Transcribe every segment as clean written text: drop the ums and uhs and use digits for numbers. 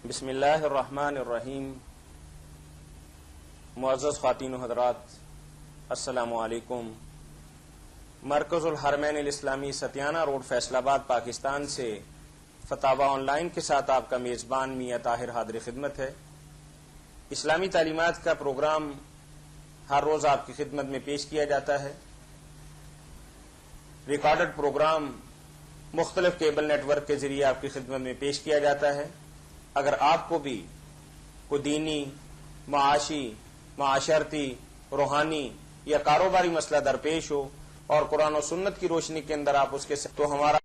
بسم اللہ الرحمن الرحیم۔ معزز خواتین و حضرات، السلام علیکم۔ مرکز الحرمین الاسلامی ستیانہ روڈ فیصل آباد پاکستان سے فتاوی آن لائن کے ساتھ آپ کا میزبان میاں طاہر حاضر خدمت ہے۔ اسلامی تعلیمات کا پروگرام ہر روز آپ کی خدمت میں پیش کیا جاتا ہے۔ ریکارڈڈ پروگرام مختلف کیبل نیٹ ورک کے ذریعے آپ کی خدمت میں پیش کیا جاتا ہے۔ اگر آپ کو بھی کوئی دینی، معاشی، معاشرتی، روحانی یا کاروباری مسئلہ درپیش ہو اور قرآن و سنت کی روشنی کے اندر آپ اس کے تو ہمارا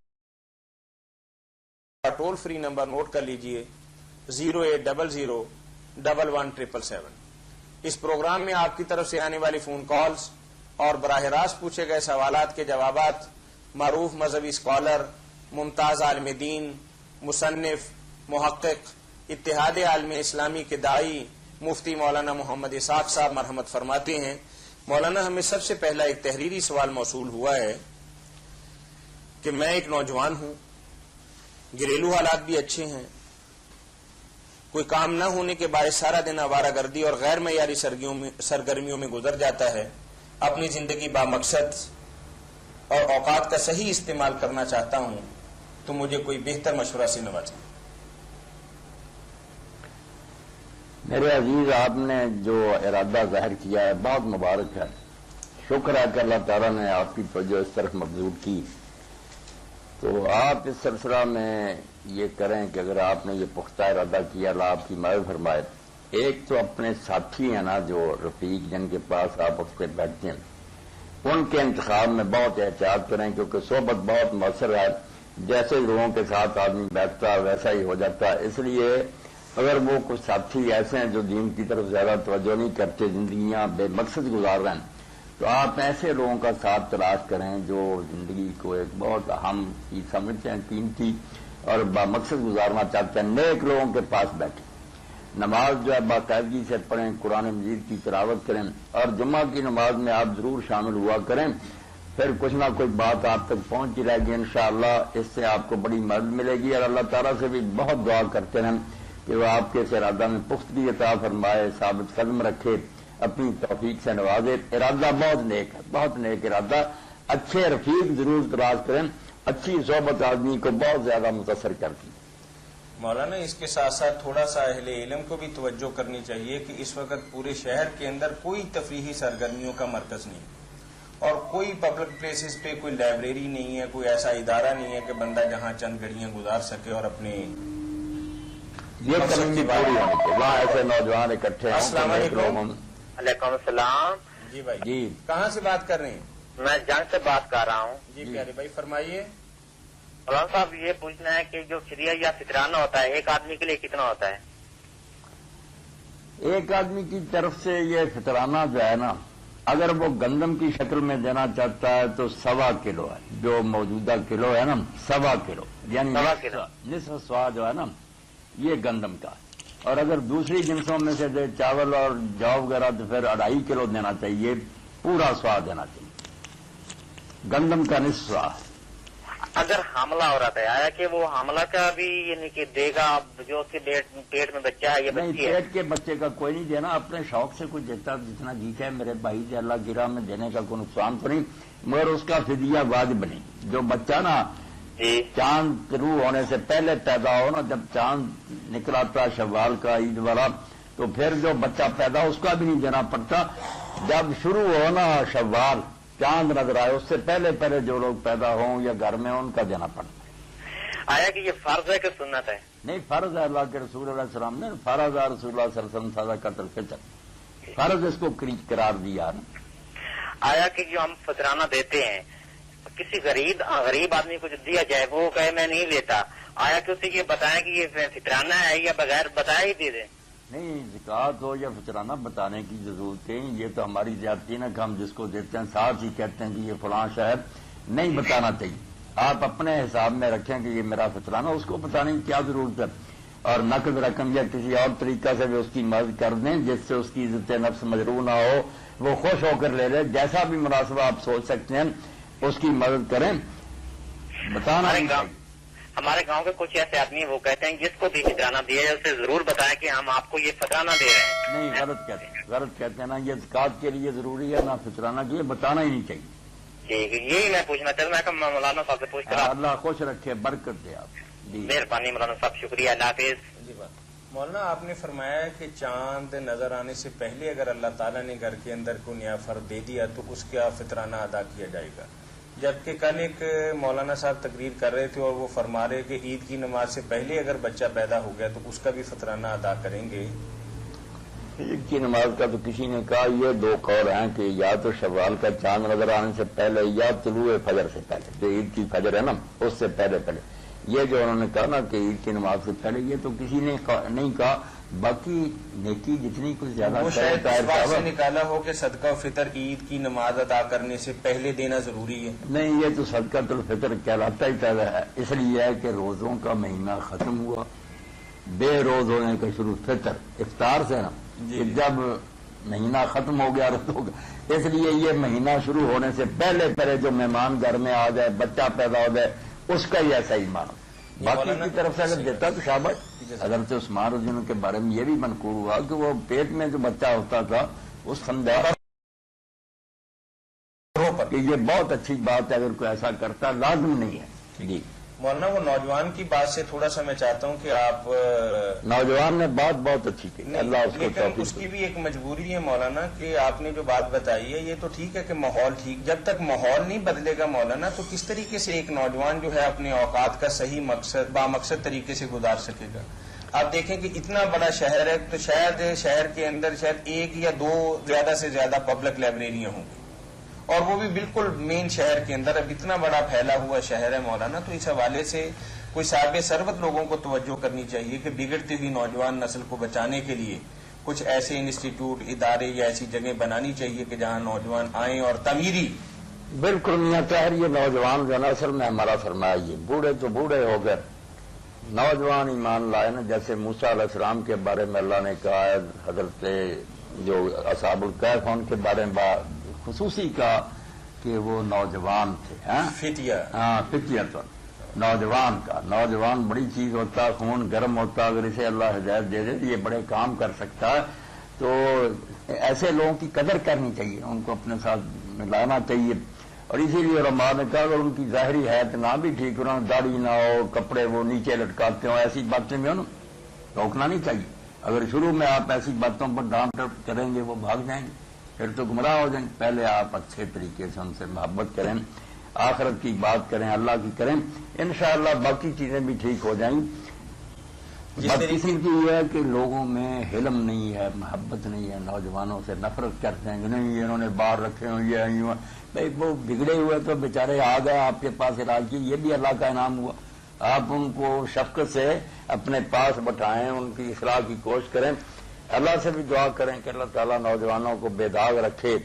ٹول فری نمبر نوٹ کر لیجئے 080011777۔ اس پروگرام میں آپ کی طرف سے آنے والی فون کالز اور براہ راست پوچھے گئے سوالات کے جوابات معروف مذہبی اسکالر، ممتاز عالم دین، مصنف، محقق، اتحاد عالم اسلامی کے داعی مفتی مولانا محمد اسحاق صاحب مرحمت فرماتے ہیں۔ مولانا، ہمیں سب سے پہلا ایک تحریری سوال موصول ہوا ہے کہ میں ایک نوجوان ہوں، گھریلو حالات بھی اچھے ہیں، کوئی کام نہ ہونے کے باعث سارا دن آوارہ گردی اور غیر معیاری سرگرمیوں میں گزر جاتا ہے، اپنی زندگی بامقصد اور اوقات کا صحیح استعمال کرنا چاہتا ہوں، تو مجھے کوئی بہتر مشورہ سے نوازیں۔ میرے عزیز، آپ نے جو ارادہ ظاہر کیا ہے بہت مبارک ہے۔ شکر ہے کہ اللہ تعالیٰ نے آپ کی توجہ اس طرف مبذول کی۔ تو آپ اس سلسلہ میں یہ کریں کہ اگر آپ نے یہ پختہ ارادہ کیا، اللہ آپ کی مدد فرمائے۔ ایک تو اپنے ساتھی ہیں نا، جو رفیق جن کے پاس آپ اس پہ بیٹھتے ہیں، ان کے انتخاب میں بہت احتیاط کریں، کیونکہ صحبت بہت مؤثر ہے۔ جیسے لوگوں کے ساتھ آدمی بیٹھتا ویسا ہی ہو جاتا ہے۔ اس لیے اگر وہ کچھ ساتھی ایسے ہیں جو دین کی طرف زیادہ توجہ نہیں کرتے، زندگیاں بے مقصد گزار رہے ہیں، تو آپ ایسے لوگوں کا ساتھ تلاش کریں جو زندگی کو ایک بہت اہم چیز سمجھتے ہیں، قیمتی اور بامقصد گزارنا چاہتے ہیں۔ نیک لوگوں کے پاس بیٹھیں، نماز جو ہے باقاعدگی سے پڑھیں، قرآن مجید کی تلاوت کریں، اور جمعہ کی نماز میں آپ ضرور شامل ہوا کریں۔ پھر کچھ نہ کوئی بات آپ تک پہنچی رہے گی انشاءاللہ، اس سے آپ کو بڑی مدد ملے گی۔ اور اللہ تعالیٰ سے بھی بہت دعا کرتے ہیں کہ وہ آپ کے اس ارادہ میں پختگی عطا فرمائے، ثابت قدم رکھے، اپنی توفیق سے نوازے۔ ارادہ بہت نیک ہے، بہت نیک ارادہ۔ اچھے رفیق ضرور تلاش کریں، اچھی صحبت آدمی کو بہت زیادہ متاثر کرتی ہے۔ مولانا، اس کے ساتھ ساتھ تھوڑا سا اہل علم کو بھی توجہ کرنی چاہیے کہ اس وقت پورے شہر کے اندر کوئی تفریحی سرگرمیوں کا مرکز نہیں، اور کوئی پبلک پلیسز پہ کوئی لائبریری نہیں ہے، کوئی ایسا ادارہ نہیں ہے کہ بندہ جہاں چند گھڑیاں گزار سکے اور اپنے یہ کمی پوری ہونی چاہیے، وہاں ایسے نوجوان اکٹھے ہوں۔ السلام علیکم۔ وعلیکم السلام۔ جی بھائی، جی کہاں سے بات کر رہے ہیں؟ میں جنگ سے بات کر رہا ہوں۔ جی پیارے بھائی فرمائیے۔ مولانا صاحب، یہ پوچھنا ہے کہ جو فدیہ یا فطرانہ ہوتا ہے ایک آدمی کے لیے کتنا ہوتا ہے؟ ایک آدمی کی طرف سے یہ فطرانہ جو ہے نا، اگر وہ گندم کی شکل میں دینا چاہتا ہے تو 1.25 کلو ہے، جو موجودہ کلو ہے نا، 1.25 کلو، یعنی 1.25 نصف سوا جو ہے نا، یہ گندم کا۔ اور اگر دوسری جنسوں میں سے دے چاول اور جو وغیرہ تو پھر 2.5 کلو دینا چاہیے، پورا سوا دینا چاہیے، گندم کا نصف سوا۔ اگر حاملہ ہو رہا تھا، آیا کہ وہ حاملہ کا بھی یعنی کہ دے گا جو اس کے پیٹ میں بچہ ہے، یہ نہیں، بچی ہے؟ پیٹ کے بچے کا کوئی نہیں دینا، اپنے شوق سے کوئی دیتا جتنا جیتا ہے میرے بھائی سے، اللہ کی راہ میں دینے کا کوئی نقصان تو نہیں، مگر اس کا فدیہ واجب نہیں۔ جو بچہ نا چاند طلوع ہونے سے پہلے پیدا ہو نا، جب چاند نکلا تھا شوال کا عید والا، تو پھر جو بچہ پیدا اس کا بھی نہیں دینا پڑتا۔ جب شروع ہو نا شوال، چاند نظر آئے، اس سے پہلے پہلے جو لوگ پیدا ہوں یا گھر میں ان کا دینا پڑتا۔ آیا کہ یہ فرض ہے کہ سنت ہے؟ نہیں، فرض ہے، اللہ کے رسول علیہ السلام نے فرض ہے، رسول اللہ صلی اللہ علیہ وسلم صدقۃ الفطر، فرض اس کو قرار دیا۔ آیا کہ جو ہم فطرانہ دیتے ہیں کسی غریب آدمی کو جو دیا جائے، وہ کہے میں نہیں لیتا، آیا کہ اسے یہ بتائیں کہ یہ فطرانہ ہے یا بغیر بتائے ہی دے دیں؟ نہیں، زکوٰۃ ہو یا فطرانہ بتانے کی ضرورت ہے، یہ تو ہماری زیادتی نہ کہ ہم جس کو دیتے ہیں ساتھ ہی کہتے ہیں کہ یہ فلاں شہر، نہیں بتانا چاہیے۔ آپ اپنے حساب میں رکھیں کہ یہ میرا فطرانہ، اس کو بتانے کی کیا ضرورت ہے، اور نقد رقم یا کسی اور طریقہ سے بھی اس کی مدد کر دیں جس سے اس کی عزت نفس مجروح نہ ہو، وہ خوش ہو کر لے لے، جیسا بھی مناسبہ آپ سوچ سکتے ہیں اس کی مدد کریں، بتانا ہمارے گاؤں کے کچھ ایسے آدمی وہ کہتے ہیں جس کو بھی فطرانہ دیا جائے اسے ضرور بتائیں کہ ہم آپ کو یہ فطرانہ دے رہے ہیں. نہیں، غلط کہتے ہیں نا. یہ زکات کے لیے ضروری ہے، نہ فطرانہ کے لیے بتانا ہی نہیں چاہیے. ٹھیک ہے، یہی میں پوچھنا چاہتا ہوں. میں کہا مولانا صاحب سے پوچھ کر اللہ خوش رکھے، برکت دے آپ. جی مہربانی مولانا صاحب، شکریہ، اللہ حافظ. جی بات مولانا آپ نے فرمایا کہ چاند نظر آنے سے پہلے اگر اللہ تعالیٰ نے گھر کے اندر کو نیا فرد دے دیا تو اس کا فطرانہ ادا کیا جائے گا، جبکہ کل ایک مولانا صاحب تقریر کر رہے تھے اور وہ فرما رہے کہ عید کی نماز سے پہلے اگر بچہ پیدا ہو گیا تو اس کا بھی فطرانہ ادا کریں گے. عید کی نماز کا تو کسی نے کہا یہ دو قول ہیں کہ یا تو شوال کا چاند نظر آنے سے پہلے یا طلوع فجر سے پہلے، جو عید کی فجر ہے نا اس سے پہلے. یہ جو انہوں نے کہا نا کہ عید کی نماز سے پہلے، یہ تو کسی نے نہیں کہا. باقی نیکی جتنی کچھ زیادہ وہ شاید اس بات سے نکالا ہو کہ صدقہ و فطر عید کی نماز ادا کرنے سے پہلے دینا ضروری ہے. نہیں، یہ تو صدقہ الفطر کہلاتا ہی پیدا ہے. اس لیے ہے کہ روزوں کا مہینہ ختم ہوا، بے روز ہونے کا شروع فطر افطار سے نا، کہ جب مہینہ ختم ہو گیا روزوں کا. اس لیے یہ مہینہ شروع ہونے سے پہلے جو مہمان گھر میں آ جائے، بچہ پیدا ہو جائے، اس کا ہی ایسا ہی مانو. باقی کی طرف سے اگر دیتا تو شاباش. حضرت عثمان رضی اللہ عنہ کے بارے میں یہ بھی منقول ہوا کہ وہ پیٹ میں جو بچہ ہوتا تھا اس خندق کہ یہ بہت اچھی بات ہے، اگر کوئی ایسا کرتا لازم نہیں ہے. جی مولانا وہ نوجوان کی بات سے تھوڑا سا میں چاہتا ہوں کہ آپ نوجوان نے بات بہت اچھی کی، اللہ اس کو لیکن اس کی بھی ایک مجبوری ہے مولانا کہ آپ نے جو بات بتائی ہے یہ تو ٹھیک ہے کہ ماحول ٹھیک، جب تک ماحول نہیں بدلے گا مولانا تو کس طریقے سے ایک نوجوان جو ہے اپنے اوقات کا صحیح مقصد بامقصد طریقے سے گزار سکے گا. آپ دیکھیں کہ اتنا بڑا شہر ہے تو شاید شہر کے اندر شاید ایک یا دو زیادہ سے زیادہ پبلک لائبریریاں ہوں گی، اور وہ بھی بالکل مین شہر کے اندر. اب اتنا بڑا پھیلا ہوا شہر ہے مولانا، تو اس حوالے سے کوئی صاحب ثروت لوگوں کو توجہ کرنی چاہیے کہ بگڑتی ہوئی نوجوان نسل کو بچانے کے لیے کچھ ایسے انسٹیٹیوٹ، ادارے یا ایسی جگہ بنانی چاہیے کہ جہاں نوجوان آئیں اور تعمیری. بالکل میاں طاہر، یہ نوجوان جو اصل میں ہمارا فرمایا، یہ بوڑھے تو بوڑھے ہو گئے، نوجوان ایمان لائے نا. جیسے موسیٰ علیہ السلام کے بارے میں اللہ نے کہا ہے، حضرت جو اصحاب الکہف ان کے بارے میں خصوصی کہا کہ وہ نوجوان تھے. فتیہ تو نوجوان کا، نوجوان بڑی چیز ہوتا، خون گرم ہوتا، اگر اسے اللہ ہدایت دے دے تو یہ بڑے کام کر سکتا ہے. تو ایسے لوگوں کی قدر کرنی چاہیے، ان کو اپنے ساتھ ملانا چاہیے. اور اسی لیے علماء نے کہا اگر ان کی ظاہری حیات نہ بھی ٹھیک ہو، داڑھی نہ ہو، کپڑے وہ نیچے لٹکاتے ہوں، ایسی باتیں میں روکنا نہیں چاہیے. اگر شروع میں آپ ایسی باتوں پر ڈانٹ کریں گے وہ بھاگ جائیں گے، پھر تو گمراہ ہو جائیں. پہلے آپ اچھے طریقے سے ان سے محبت کریں، آخرت کی بات کریں، اللہ کی کریں، انشاءاللہ باقی چیزیں بھی ٹھیک ہو جائیں. کسی کی یہ ہے کہ لوگوں میں علم نہیں ہے، محبت نہیں ہے، نوجوانوں سے نفرت کرتے ہیں کہ نہیں انہوں نے باہر رکھے ہوں، یہ بھائی وہ بگڑے ہوئے تو بیچارے آ گئے آپ کے پاس علاج کی، یہ بھی اللہ کا انعام ہوا. آپ ان کو شفقت سے اپنے پاس بٹھائیں، ان کی اصلاح کی کوشش کریں. اللہ سے بھی دعا کریں کہ اللہ تعالیٰ نوجوانوں کو بے داغ رکھے،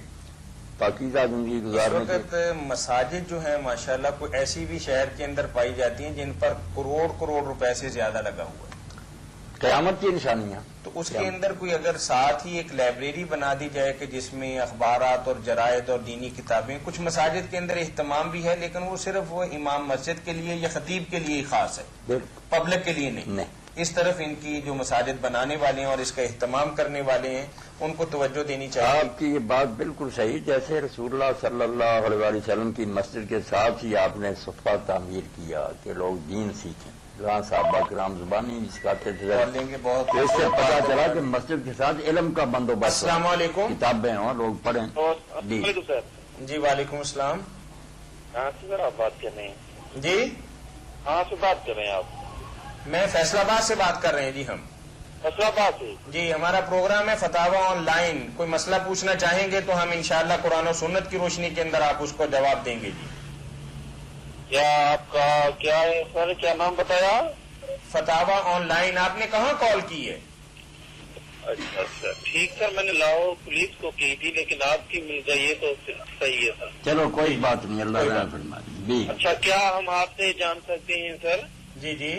پاکیزہ زندگی گزارنے کی. اس وقت مساجد جو ہیں ماشاءاللہ کوئی ایسی بھی شہر کے اندر پائی جاتی ہیں جن پر کروڑ روپے سے زیادہ لگا ہوا ہے. قیامت کی نشانیاں. تو اس کے اندر کوئی اگر ساتھ ہی ایک لائبریری بنا دی جائے کہ جس میں اخبارات اور جرائد اور دینی کتابیں، کچھ مساجد کے اندر اہتمام بھی ہے لیکن وہ صرف وہ امام مسجد کے لیے یا خطیب کے لیے ہی خاص ہے، پبلک کے لیے نہیں. اس طرف ان کی جو مساجد بنانے والے ہیں اور اس کا اہتمام کرنے والے ہیں ان کو توجہ دینی چاہیے. آپ کی یہ بات بالکل صحیح. جیسے رسول اللہ صلی اللہ علیہ وسلم کی مسجد کے ساتھ ہی آپ نے صفحہ تعمیر کیا کہ لوگ دین سیکھیں، جہاں صحابہ کرام زبانی سکھاتے تھے. اس سے پتا چلا کہ مسجد کے ساتھ علم کا بندوبست. السلام علیکم. کتابیں ہوں، لوگ پڑھیں. جی وعلیکم السلام. کہاں سے سر آپ بات کر رہے ہیں؟ جی کہاں سے بات کر رہے ہیں آپ؟ میں فیصل آباد سے بات کر رہے ہیں. جی ہم فیصل آباد سے. جی ہمارا پروگرام ہے فتاوا آن لائن. کوئی مسئلہ پوچھنا چاہیں گے تو ہم انشاءاللہ قرآن و سنت کی روشنی کے اندر آپ اس کو جواب دیں گے. جی کیا آپ کا کیا ہے سر، کیا نام بتایا؟ فتاوا آن لائن. آپ نے کہاں کال کی ہے؟ اچھا سر ٹھیک سر، میں نے لاہور پولیس کو کی تھی لیکن آپ کی مل گئی ہے تو صحیح ہے سر. چلو کوئی بات نہیں، اللہ فرمائے. اچھا کیا ہم آپ سے جان سکتے ہیں سر جی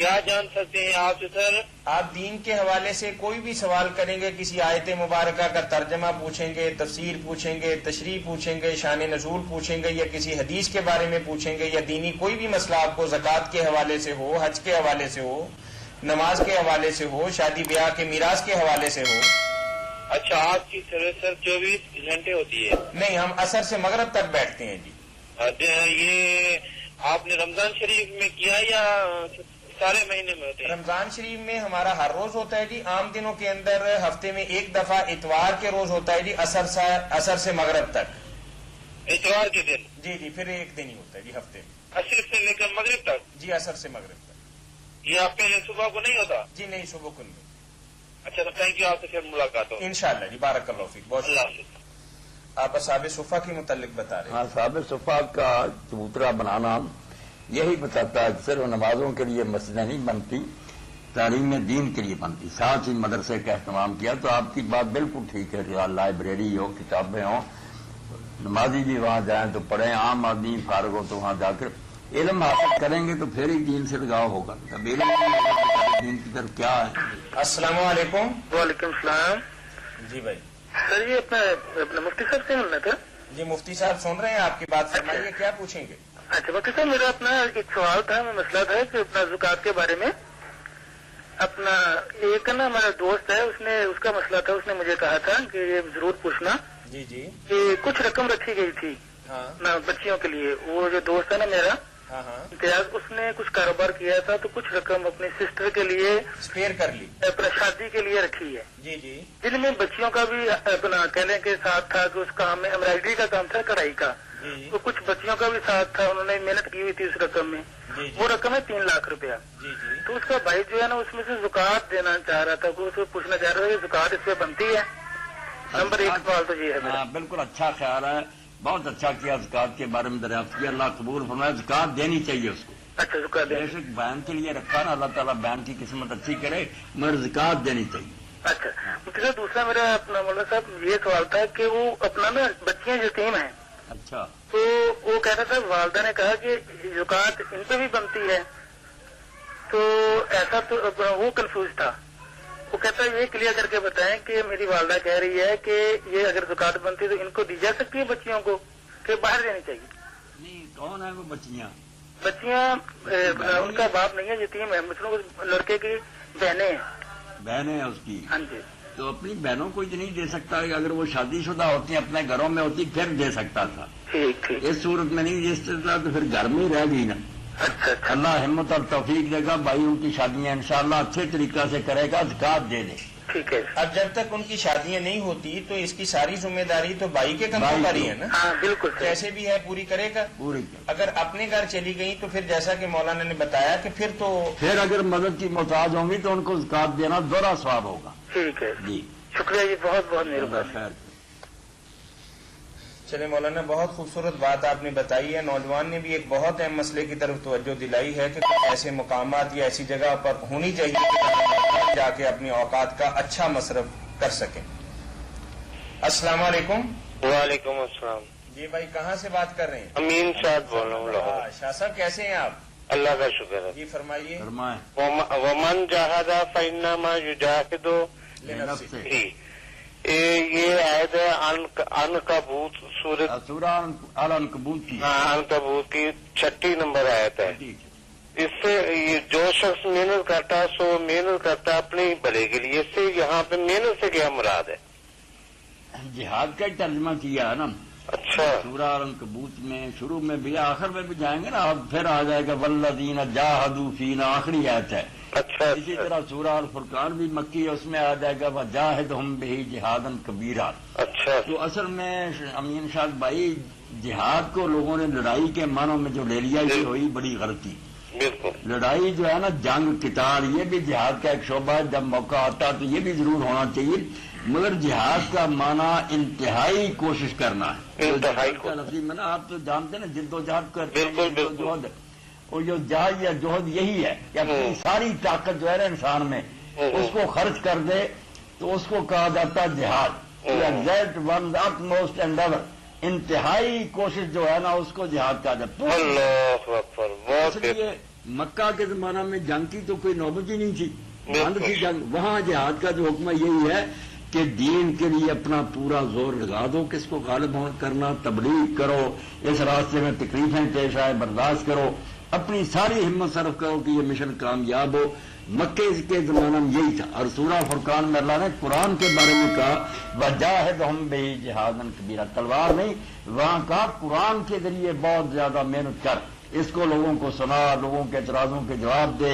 کیا جان سکتے ہیں آپ سے سر؟ آپ دین کے حوالے سے کوئی بھی سوال کریں گے، کسی آیت مبارکہ کا ترجمہ پوچھیں گے، تفسیر پوچھیں گے، تشریح پوچھیں گے، شان نزول پوچھیں گے، یا کسی حدیث کے بارے میں پوچھیں گے، یا دینی کوئی بھی مسئلہ آپ کو زکوٰۃ کے حوالے سے ہو، حج کے حوالے سے ہو، نماز کے حوالے سے ہو، شادی بیاہ کے میراث کے حوالے سے ہو. اچھا، آپ کی سروس سر 24 گھنٹے ہوتی ہے؟ نہیں، ہم عصر سے مغرب تک بیٹھتے ہیں جی. یہ آپ نے رمضان شریف میں کیا یا سارے مہینے میں ہوتے ہیں؟ رمضان شریف میں ہمارا ہر روز ہوتا ہے جی. عام دنوں کے اندر ہفتے میں ایک دفعہ اتوار کے روز ہوتا ہے جی، عصر سے مغرب تک. اتوار کے دن؟ جی جی، پھر ایک دن ہی ہوتا ہے جی ہفتے میں. عصر سے لے کر مغرب تک؟ جی، عصر سے مغرب تک. یہ آپ کے صبح کو نہیں ہوتا؟ جی نہیں، صبح کو نہیں. اچھا، تو تھینک یو، آپ سے پھر ملاقات ہو انشاءاللہ جی. بارک اللہ فیک. بہت اللہ شکریہ. آپ اصحاب صفہ کے متعلق بتا رہے ہیں. ہاں، صحابہ صفہ کا چبوترا بنانا یہی بتاتا ہے کہ صرف نمازوں کے لیے مسجدیں نہیں بنتی، تعلیم دین کے لیے بنتی. ساتھ ہی مدرسے کا اہتمام کیا. تو آپ کی بات بالکل ٹھیک ہے کہ لائبریری ہو، کتابیں ہوں، نمازی بھی وہاں جائیں تو پڑھیں، عام آدمی فارغ ہو تو وہاں جا کر علم حاصل کریں گے تو پھر ہی دین سے لگاؤ ہوگا. اب علم دین کی طرف کیا ہے. السلام علیکم. وعلیکم السلام. جی بھائی. سر یہ اپنا مفتی صاحب سے ملنا تھا. جی مفتی صاحب سن رہے ہیں آپ کی بات، فرمائیے کیا پوچھیں گے. اچھا مفتی صاحب، میرا اپنا ایک سوال تھا، مسئلہ تھا کہ اپنا زکوٰۃ کے بارے میں. اپنا ایک نا ہمارا دوست ہے، اس کا مسئلہ تھا، اس نے مجھے کہا تھا کہ یہ ضرور پوچھنا. جی جی. کہ کچھ رقم رکھی گئی تھی ہاں نا بچیوں کے لیے. وہ جو دوست ہے نا میرا ہاں ہاں. امتیاز، اس نے کچھ کاروبار کیا تھا تو کچھ رقم اپنی سسٹر کے لیے اسپیئر کر لی. اپنا شادی کے لیے رکھی ہے. جی جی. جن میں بچیوں کا بھی اپنا کہنے کے ساتھ تھا کہ اس کام میں امبرائڈری کا کام تھا، کڑھائی کا. جی تو کچھ بچیوں کا بھی ساتھ تھا، انہوں نے محنت کی ہوئی تھی اس رقم میں. جی جی. وہ رقم ہے 3 لاکھ روپیہ. جی جی. تو اس کا بھائی جو ہے نا اس میں سے زکوٰۃ دینا چاہ رہا تھا، وہ اس کو پوچھنا چاہ رہا تھا کہ زکوٰۃ اس پہ بنتی ہے. نمبر 1 سوال تو یہ ہے میرا. ہاں، بالکل اچھا خیال ہے، بہت اچھا کیا. زکوٰۃ کے بارے میں دریافت کیا، اللہ قبول فرمائے. زکوٰۃ دینی چاہیے اس کو. اچھا، زکوٰۃ بے دینا. شک بیان کے لیے رکھا نا، اللہ تعالیٰ بیان کی قسمت اچھی کرے، مگر زکوٰۃ دینی چاہیے. اچھا مجھے دوسرا میرا اپنا مولانا صاحب یہ سوال تھا کہ وہ اپنا نا بچیاں یتیم ہیں، اچھا. تو وہ کہہ رہا تھا والدہ نے کہا کہ زکوٰۃ ان پہ بھی بنتی ہے. تو ایسا تو وہ کنفیوز تھا. وہ کہتا ہے یہ کلیئر کر کے بتائیں کہ میری والدہ کہہ رہی ہے کہ یہ اگر زکوٰۃ بنتی تو ان کو دی جا سکتی ہے بچیوں کو کہ باہر دینی چاہیے. نہیں، کون ہے وہ بچیاں؟ بچیاں ان کا باپ نہیں ہے، یتیم ہے، مثلاً لڑکے کی بہنیں ہیں. بہنیں ہیں اس کی. ہاں جی. تو اپنی بہنوں کو اتنی دے سکتا ہے. اگر وہ شادی شدہ ہوتی ہیں اپنے گھروں میں ہوتی پھر دے سکتا تھا. ٹھیک ٹھیک. اس صورت میں نہیں دے سکتا تو پھر گھر میں ہی رہ گئی نا. اچھا اچھا. اللہ ہمت اور توفیق دے گا. بھائی ان کی شادیاں انشاءاللہ اچھے طریقہ سے کرے گا، زکوٰۃ دے دے. ٹھیک ہے. اب جب تک ان کی شادیاں نہیں ہوتی تو اس کی ساری ذمہ داری تو بھائی کے کندھوں پر ہی ہے نا. ہاں بالکل صحیح. کیسے بھی ہے پوری کرے گا. پوری. اگر اپنے گھر چلی گئی تو پھر جیسا کہ مولانا نے بتایا کہ پھر تو پھر اگر مدد کی محتاج ہوں گی تو ان کو زکوٰۃ دینا دوہرا ثواب ہوگا. ٹھیک ہے. جی شکریہ جی، بہت بہت مہربانی. خیر. چلے مولانا، بہت خوبصورت بات آپ نے بتائی ہے. نوجوان نے بھی ایک بہت اہم مسئلے کی طرف توجہ دلائی ہے کہ کچھ ایسے مقامات یا ایسی جگہ پر ہونی چاہیے کہ جا کے اپنی اوقات کا اچھا مصرف کر سکیں. السلام علیکم. وعلیکم السلام. جی بھائی، کہاں سے بات کر رہے ہیں؟ امین صاحب بول رہا ہوں لاہور. شاہ صاحب کیسے ہیں آپ؟ اللہ کا شکر ہے. جی فرمائیے. فرمائیں. ومن جاہدہ فإنما یجاہد لنفسہ. جی. یہ آیت ہے عنکبوت سورۃ سورہ العنکبوت کی. عنکبوت کی 36 نمبر آیت ہے. ٹھیک ہے. اس سے یہ جو شخص محنت کرتا ہے سو محنت کرتا ہے اپنے ہی بھلے کے لیے. اس سے یہاں پہ محنت سے کیا مراد ہے؟ جہاد کا ہی ترجمہ کیا ہے نا. اچھا. سورہ العنکبوت میں شروع میں بھی آخر میں بھی جائیں گے نا، اب پھر آ جائے گا والذین جاہدوا فینا، آخری آیت ہے. اچھا. اسی طرح سورہ الفرقان بھی مکی ہے، اس میں آ جائے گا وجاہدہم بہ جہادا کبیرا. اچھا. تو اصل میں امین شاہ بھائی، جہاد کو لوگوں نے لڑائی کے معنوں میں جو لے لیا، یہ ہوئی بڑی غلطی. بالکل. لڑائی جو ہے نا، جنگ قتال، یہ بھی جہاد کا ایک شعبہ ہے. جب موقع آتا تو یہ بھی ضرور ہونا چاہیے، مگر جہاد کا معنی انتہائی کوشش کرنا ہے. انتہائی کا لفظ میں نا، آپ تو جانتے ہیں نا، جد و جہد کرتے ہیں. بالکل، جد و جہد، اور جو جہاد یا جوہد یہی ہے کہ اپنی ساری طاقت جو ہے نا انسان میں، اس کو خرچ کر دے تو اس کو کہا جاتا ہے جہاد. Exert one utmost endeavour, انتہائی کوشش جو ہے نا اس کو جہاد کہا جاتا ہے. اللہ اکبر. اس لیے مکہ کے زمانہ میں جنگ کی تو کوئی نوبت ہی نہیں تھی، بند تھی جنگ. وہاں جہاد کا جو حکم ہے یہی ہے کہ دین کے لیے اپنا پورا زور لگا دو، کس کو غالب کرنا، تبلیغ کرو، اس راستے میں تکلیفیں پیش آئے برداشت کرو، اپنی ساری ہمت صرف کرو کہ یہ مشن کامیاب ہو. مکے کے زمانہ میں یہی تھا. اور سورہ فرقان میں اللہ نے قرآن کے بارے میں کہا وَجَاهِدْهُمْ بِهِ جِهَادًا كَبِيرًا، تلوار نہیں، وہاں کہا قرآن کے ذریعے بہت زیادہ محنت کر، اس کو لوگوں کو سنا، لوگوں کے اعتراضوں کے جواب دے،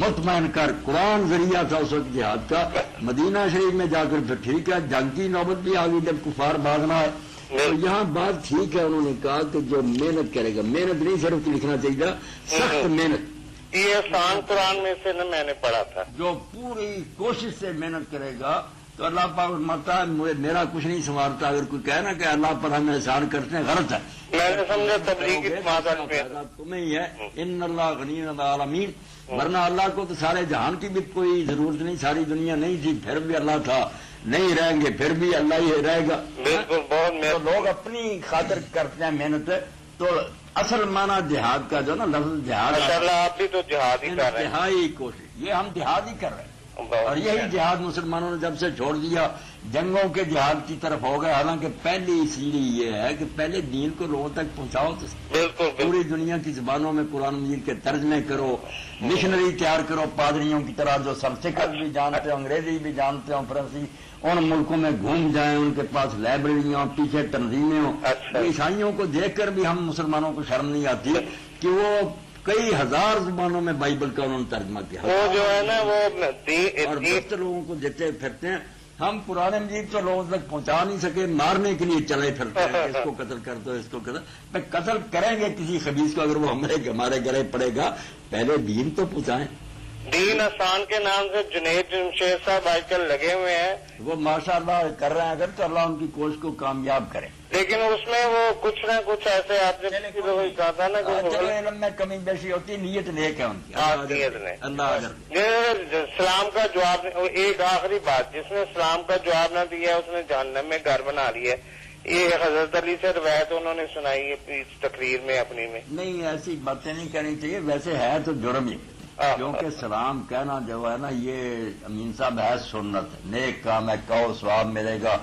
مطمئن کر. قرآن ذریعہ تھا اس وقت جہاد کا. مدینہ شریف میں جا کر پھر ٹھیک ہے جنگ کی نوبت بھی آ گئی جب کفار بھاگنا ہے. تو یہاں بات ٹھیک ہے، انہوں نے کہا کہ جو محنت کرے گا، محنت نہیں صرف لکھنا چاہیے، سخت محنت. یہ آسان قرآن میں سے نا میں نے پڑھا تھا. جو پوری کوشش سے محنت کرے گا تو اللہ پاک فرماتا ہے میرا کچھ نہیں سنوارتا. اگر کوئی کہے نا کہ اللہ پر ہم احسان کرتے ہیں، غلط ہے. میں نے سمجھا تبلیغ کی مادہ میں تمہیں ہی ہے ان اللہ غنی عن العالمین، ورنہ اللہ کو تو سارے جہان کی بھی کوئی ضرورت نہیں، ساری دنیا نہیں تھی پھر بھی اللہ تھا، نہیں رہیں گے پھر بھی اللہ ہی رہے گا. بالکل بہت تو لوگ اپنی خاطر کرتے ہیں محنت. تو اصل معنی جہاد کا جو نا لفظ جہاد، ماشاءاللہ آپ بھی تو جہاد ہی کر رہے ہیں. انتہائی کوشش، یہ ہم جہاد ہی کر رہے ہیں. اور یہی جہاد مسلمانوں نے جب سے چھوڑ دیا جنگوں کے جہاد کی طرف ہو گئے. حالانکہ پہلی سیڑھی یہ ہے کہ پہلے دین کو لوگوں تک پہنچاؤ، تو بالکل پوری دنیا کی زبانوں میں قرآن مجید کے ترجمے کرو، مشنری تیار کرو پادریوں کی طرح جو سنسکرت بھی جانتے ہو، انگریزی بھی جانتے ہو، فرانسی، ان ملکوں میں گھوم جائیں، ان کے پاس لائبریریاں ہوں، پیچھے تنظیمیں ہوں. عیسائیوں کو دیکھ کر بھی ہم مسلمانوں کو شرم نہیں آتی کہ وہ کئی ہزار زبانوں میں بائبل کا انہوں نے ترجمہ کیا. وہ جو ہے نا وہ اور بہت لوگوں کو دیتے پھرتے ہیں. ہم قرآن مجید تو لوگوں تک پہنچا نہیں سکے، مارنے کے لیے چلے پھرتے ہیں، اس کو قتل کر دو، اس کو قتل کریں گے کسی خبیث کو اگر وہ ہمارے گلے پڑے گا. پہلے دین تو پہنچائیں. دین آسان کے نام سے جنید جمشید صاحب آج کل لگے ہوئے ہیں، وہ ماشاء اللہ کر رہے ہیں. اگر تو اللہ ان کی کوشش کو کامیاب کرے. لیکن اس میں وہ کچھ نہ کچھ ایسے آپ نے کہا تھا نا کہ علم میں کمی بیشی ہوتی، نیت نیک ہے ان کی. اسلام کا جواب، ایک آخری بات، جس نے اسلام کا جواب نہ دیا اس نے جہنم میں گھر بنا لیا. یہ حضرت علی سے روایت انہوں نے سنائی ہے اس تقریر میں اپنی میں. نہیں ایسی باتیں نہیں کرنی چاہیے. ویسے ہے تو جرم ہی، کیونکہ سلام کہنا جو ہے نا یہ امین صاحب ہے سنت، نیک کام ہے، کہو ثواب ملے گا.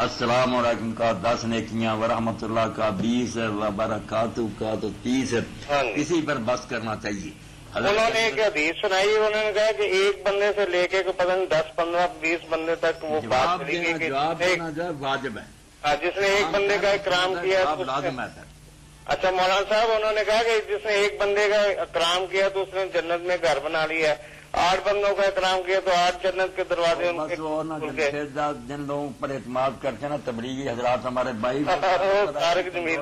السلام علیکم کا 10 نیکیاں، ورحمۃ اللہ کا 20 ہے، وبرکاتہ کا تو 30 ہے. کسی پر بس کرنا چاہیے. انہوں نے ایک حدیث سنائی، انہوں نے کہا کہ ایک بندے سے لے کے پتہ نہیں 10 15 20 بندے تک وہ بات جواب دینا جو ہے واجب ہے. جس نے ایک بندے کا اکرام کیا لازم ہے. اچھا مولانا صاحب انہوں نے کہا کہ جس نے ایک بندے کا اکرام کیا تو اس نے جنت میں گھر بنا لیا ہے، 8 بندوں کا اکرام کیا تو 8 جنت کے دروازے جن لوگوں پر اعتماد کرتے ہیں نا تبلیغی حضرات ہمارے بھائی، تارک زمین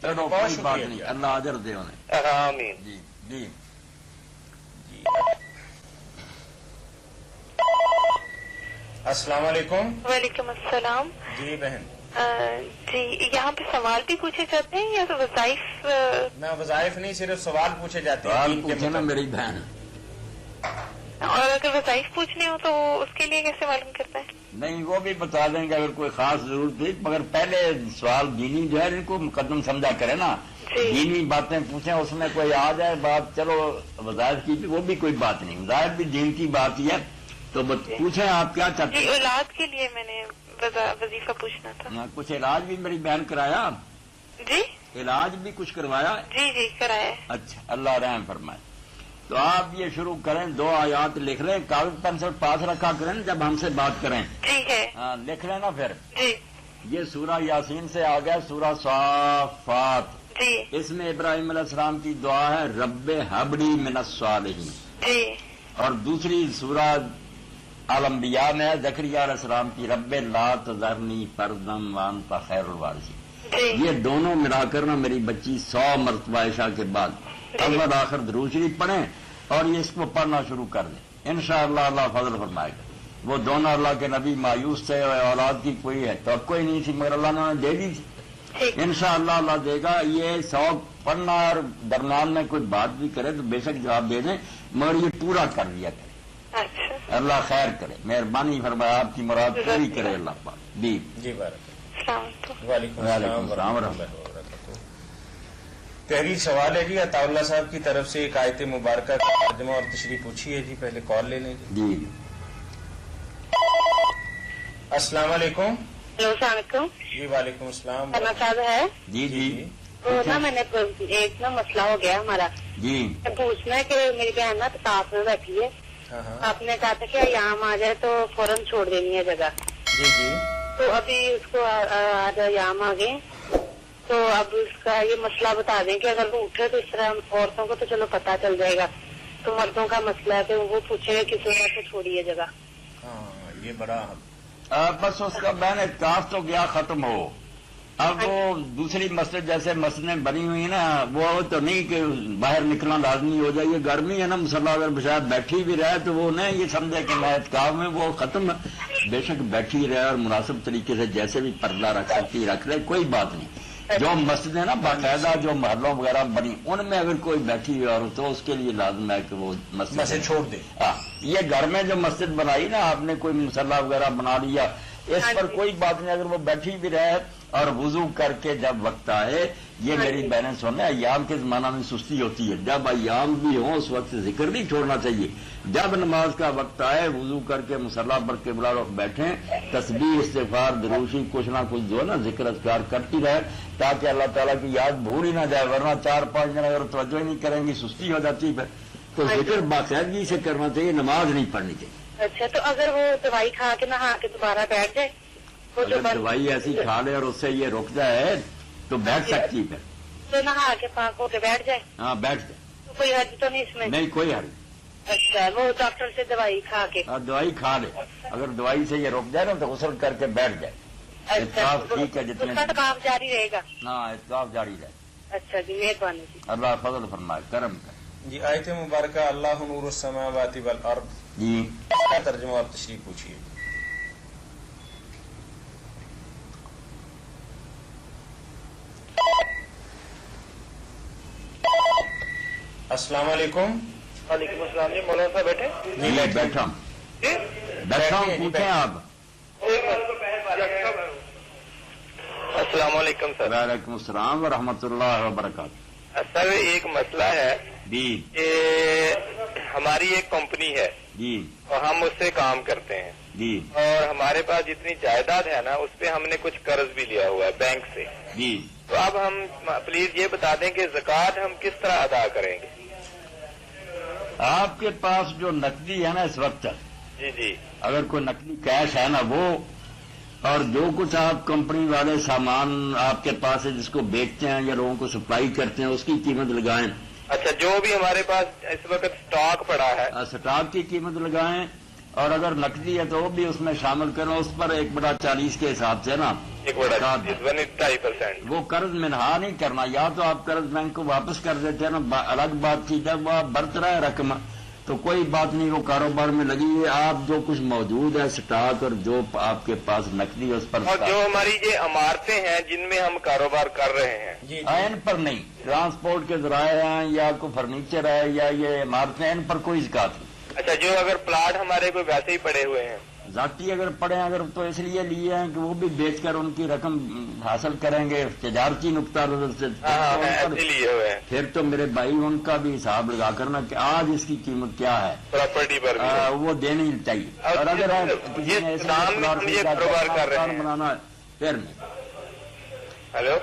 چلو کوئی بات نہیں، اللہ اجر دے انہیں. آمین. جی جی السلام علیکم. وعلیکم السلام. جی بہن. جی یہاں پہ سوال بھی پوچھے جاتے ہیں یا تو وظائف؟ میں وظائف نہیں، صرف سوال پوچھے جاتے ہیں. نا میری بہن، اور اگر وظائف پوچھنے ہو تو اس کے لیے کیسے معلوم کرتا ہے؟ نہیں وہ بھی بتا دیں گے اگر کوئی خاص ضرورت ہے، مگر پہلے سوال دینی جو ہے ان کو مقدم سمجھا کرے نا. دینی باتیں پوچھیں، اس میں کوئی آ جائے بات، چلو وظائف کی بھی وہ بھی کوئی بات نہیں، وظائف بھی دین کی بات ہی ہے. تو پوچھیں آپ کیا چاہتے ہیں. اولاد کے لیے میں نے وظیفہ پوچھنا تھا. کچھ علاج بھی میری بہن کرایا؟ جی علاج بھی کچھ کروایا؟ جی جی کرایا. اچھا اللہ رحم فرمائے. تو آپ یہ شروع کریں، 2 آیات لکھ لیں، کاغذ پینسل پاس رکھا کریں جب ہم سے بات کریں. ٹھیک ہے. ہاں لکھ لیں نا پھر. جی یہ سورہ یاسین سے آ گیا سورہ صافات. جی اس میں ابراہیم علیہ السلام کی دعا ہے رب حبلی من الصالحین. جی اور دوسری سورہ الانبیاء میں زکریا علیہ السلام کی رب لا تذرنی فردا وانت خیر الوارثین. یہ دونوں ملا کر نا میری بچی 100 مرتبہ عشاء کے بعد اول آخر درود شریف پڑھیں اور یہ اس کو پڑھنا شروع کر دیں. انشاءاللہ اللہ فضل فرمائے گا. وہ دونوں اللہ کے نبی مایوس تھے، اولاد کی کوئی ہے توقع ہی نہیں تھی، مگر اللہ نے دے دی تھی. انشاءاللہ اللہ دے گا. یہ 100 پڑھنا اور درمیان میں کوئی بات بھی کرے تو بے شک جواب دے دیں، مگر یہ پورا کر لیا کرے. اللہ خیر کرے، مہربانی فرمائے، آپ کی مراد پوری کرے اللہ پاک. جی جی بارک. السلام علیکم. وعلیکم السلام ورحمۃ اللہ وبرکاتہ. تحریر سوال ہے جی عطا اللہ صاحب کی طرف سے، ایک آیت مبارکہ کا ترجمہ اور تشریح پوچھی ہے جی. پہلے کال لے لیں جی. جی السلام علیکم. ہلو، السلام علیکم. جی وعلیکم السلام. کرنا صاحب ہے. جی جی تو نا میں نے ایک نا مسئلہ ہو گیا ہمارا. جی پوچھنا ہے کہ میری بہن نا تاپ میں بیٹھی ہے. ہاں ہاں آپ نے کہا تھا کہ ایام آ جائے تو فوراً چھوڑ دینی ہے جگہ. جی جی. تو ابھی اس کو آج ایام آ گئے، تو اب اس کا یہ مسئلہ بتا دیں کہ اگر وہ اٹھے تو اس طرح عورتوں کو تو چلو پتہ چل جائے گا، تو مردوں کا مسئلہ ہے کہ وہ پوچھیں گے کسی وجہ سے چھوڑیے جگہ. ہاں یہ بڑا بس اس کا بہن اعتکاف تو گیا ختم ہو. اب وہ دوسری مسجد جیسے مسجدیں بنی ہوئی نا، وہ تو نہیں کہ باہر نکلنا لازمی ہو جائے. یہ گرمی ہے نا، مسلح اگر شاید بیٹھی بھی رہے تو وہ نہیں یہ سمجھے کہ میں اعتکاف میں، وہ ختم. بے شک بیٹھی رہے اور مناسب طریقے سے جیسے بھی پردہ رکھ سکتی رکھ لے، کوئی بات نہیں. جو مسجدیں نا باقاعدہ جو محلوں وغیرہ بنی ان میں اگر کوئی بیٹھی ہوئی اور تو اس کے لیے لازم ہے کہ وہ مسجد چھوڑ دے. یہ گھر میں جو مسجد بنائی نا آپ نے، کوئی مسلح وغیرہ بنا لیا، اس پر کوئی بات نہیں. اگر وہ بیٹھی بھی رہے اور وضو کر کے جب وقت آئے، یہ میری بہنیں سنیں، ایام کے زمانہ میں سستی ہوتی ہے. جب ایام بھی ہوں اس وقت ذکر نہیں چھوڑنا چاہیے. جب نماز کا وقت آئے وضو کر کے مصلی پر قبلہ رخ بیٹھیں، تسبیح استغفار دروشی کچھ نہ کچھ جو ہے نا ذکر اذکار کرتی رہے، تاکہ اللہ تعالیٰ کی یاد بھول ہی نہ جائے. ورنہ 4-5 دن اگر توجہ ہی نہیں کریں گی سستی ہو جاتی ہے. تو ذکر باقاعدگی سے کرنا چاہیے، نماز نہیں پڑھنی چاہیے. اچھا، تو اگر وہ دوائی کھا کے نہا کے دوبارہ بیٹھ جائے، وہ جو اگر دوائی ایسی کھا لے اور اس سے یہ رک جائے تو بیٹھ سکتی ہے. تو نہا کے پاک ہو کے بیٹھ جائے، ہاں بیٹھ جائے، تو کوئی حرج تو نہیں اس میں؟ نہیں کوئی حرج. اچھا، وہ ڈاکٹر سے دوائی کھا کے. دوائی کھا لے، اگر دوائی سے یہ رک جائے نا تو غسل کر کے بیٹھ جائے. اعتکاف ٹھیک ہے جتنے اس کا اعتکاف جاری رہے گا. ہاں اعتکاف جاری رہے. اچھا جی، مہربانی جی. اللہ فضل فرمائے، کرم کرے. جی. آیت مبارکہ اللہ نور السماوات والارض، جی اس کا ترجمہ اور تشریح پوچھیے. السلام علیکم. وعلیکم السلام جی. مولانا صاحب بیٹھے. جی میں بیٹھا ہوں، بیٹھا ہوں، پوچھیں آپ. السلام علیکم سر. وعلیکم السلام ورحمۃ اللہ وبرکاتہ. سر ایک مسئلہ ہے جی کہ ہماری ایک کمپنی ہے جی اور ہم اس سے کام کرتے ہیں، جی اور ہمارے پاس جتنی جائیداد ہے نا اس پہ ہم نے کچھ قرض بھی لیا ہوا ہے بینک سے. جی. تو اب ہم پلیز یہ بتا دیں کہ زکوٰۃ ہم کس طرح ادا کریں گے؟ آپ کے پاس جو نقدی ہے نا اس وقت، جی جی. اگر کوئی نقدی کیش ہے نا وہ، اور جو کچھ آپ کمپنی والے سامان آپ کے پاس ہے جس کو بیچتے ہیں یا لوگوں کو سپلائی کرتے ہیں اس کی قیمت لگائیں. اچھا، جو بھی ہمارے پاس اس وقت اسٹاک پڑا ہے اسٹاک کی قیمت لگائیں، اور اگر نقدی ہے تو وہ بھی اس میں شامل کریں. اس پر 1/40 کے حساب سے نا 1/2%. وہ قرض منہا نہیں کرنا. یا تو آپ قرض بینک کو واپس کر دیتے ہیں نا، الگ بات تھی. جب وہ آپ برت رہے رقم تو کوئی بات نہیں، وہ کاروبار میں لگی ہے. آپ جو کچھ موجود ہے سٹاک اور جو آپ کے پاس نقدی ہے اس پر، اور جو ہماری یہ عمارتیں ہیں جن میں ہم کاروبار کر رہے ہیں، جی ان پر نہیں. ٹرانسپورٹ کے ذرائع ہیں یا کوئی فرنیچر ہے یا یہ عمارتیں، ان پر کوئی زکات نہیں. اچھا، جو اگر پلاٹ ہمارے کوئی ویسے ہی پڑے ہوئے ہیں، ذاتی اگر پڑے اگر تو اس لیے لیے ہیں کہ وہ بھی بیچ کر ان کی رقم حاصل کریں گے تجارتی نقطہ نظر سے، ایسے لیے ہوئے ہیں، پھر تو میرے بھائی ان کا بھی حساب لگا کرنا کہ آج اس کی قیمت کیا ہے، پراپرٹی پر بھی وہ دینی چاہیے. اور اگر کسی نے دام میں ہم یہ کاروبار کر رہے ہیں، بنانا ہے پھر نہیں. ہلو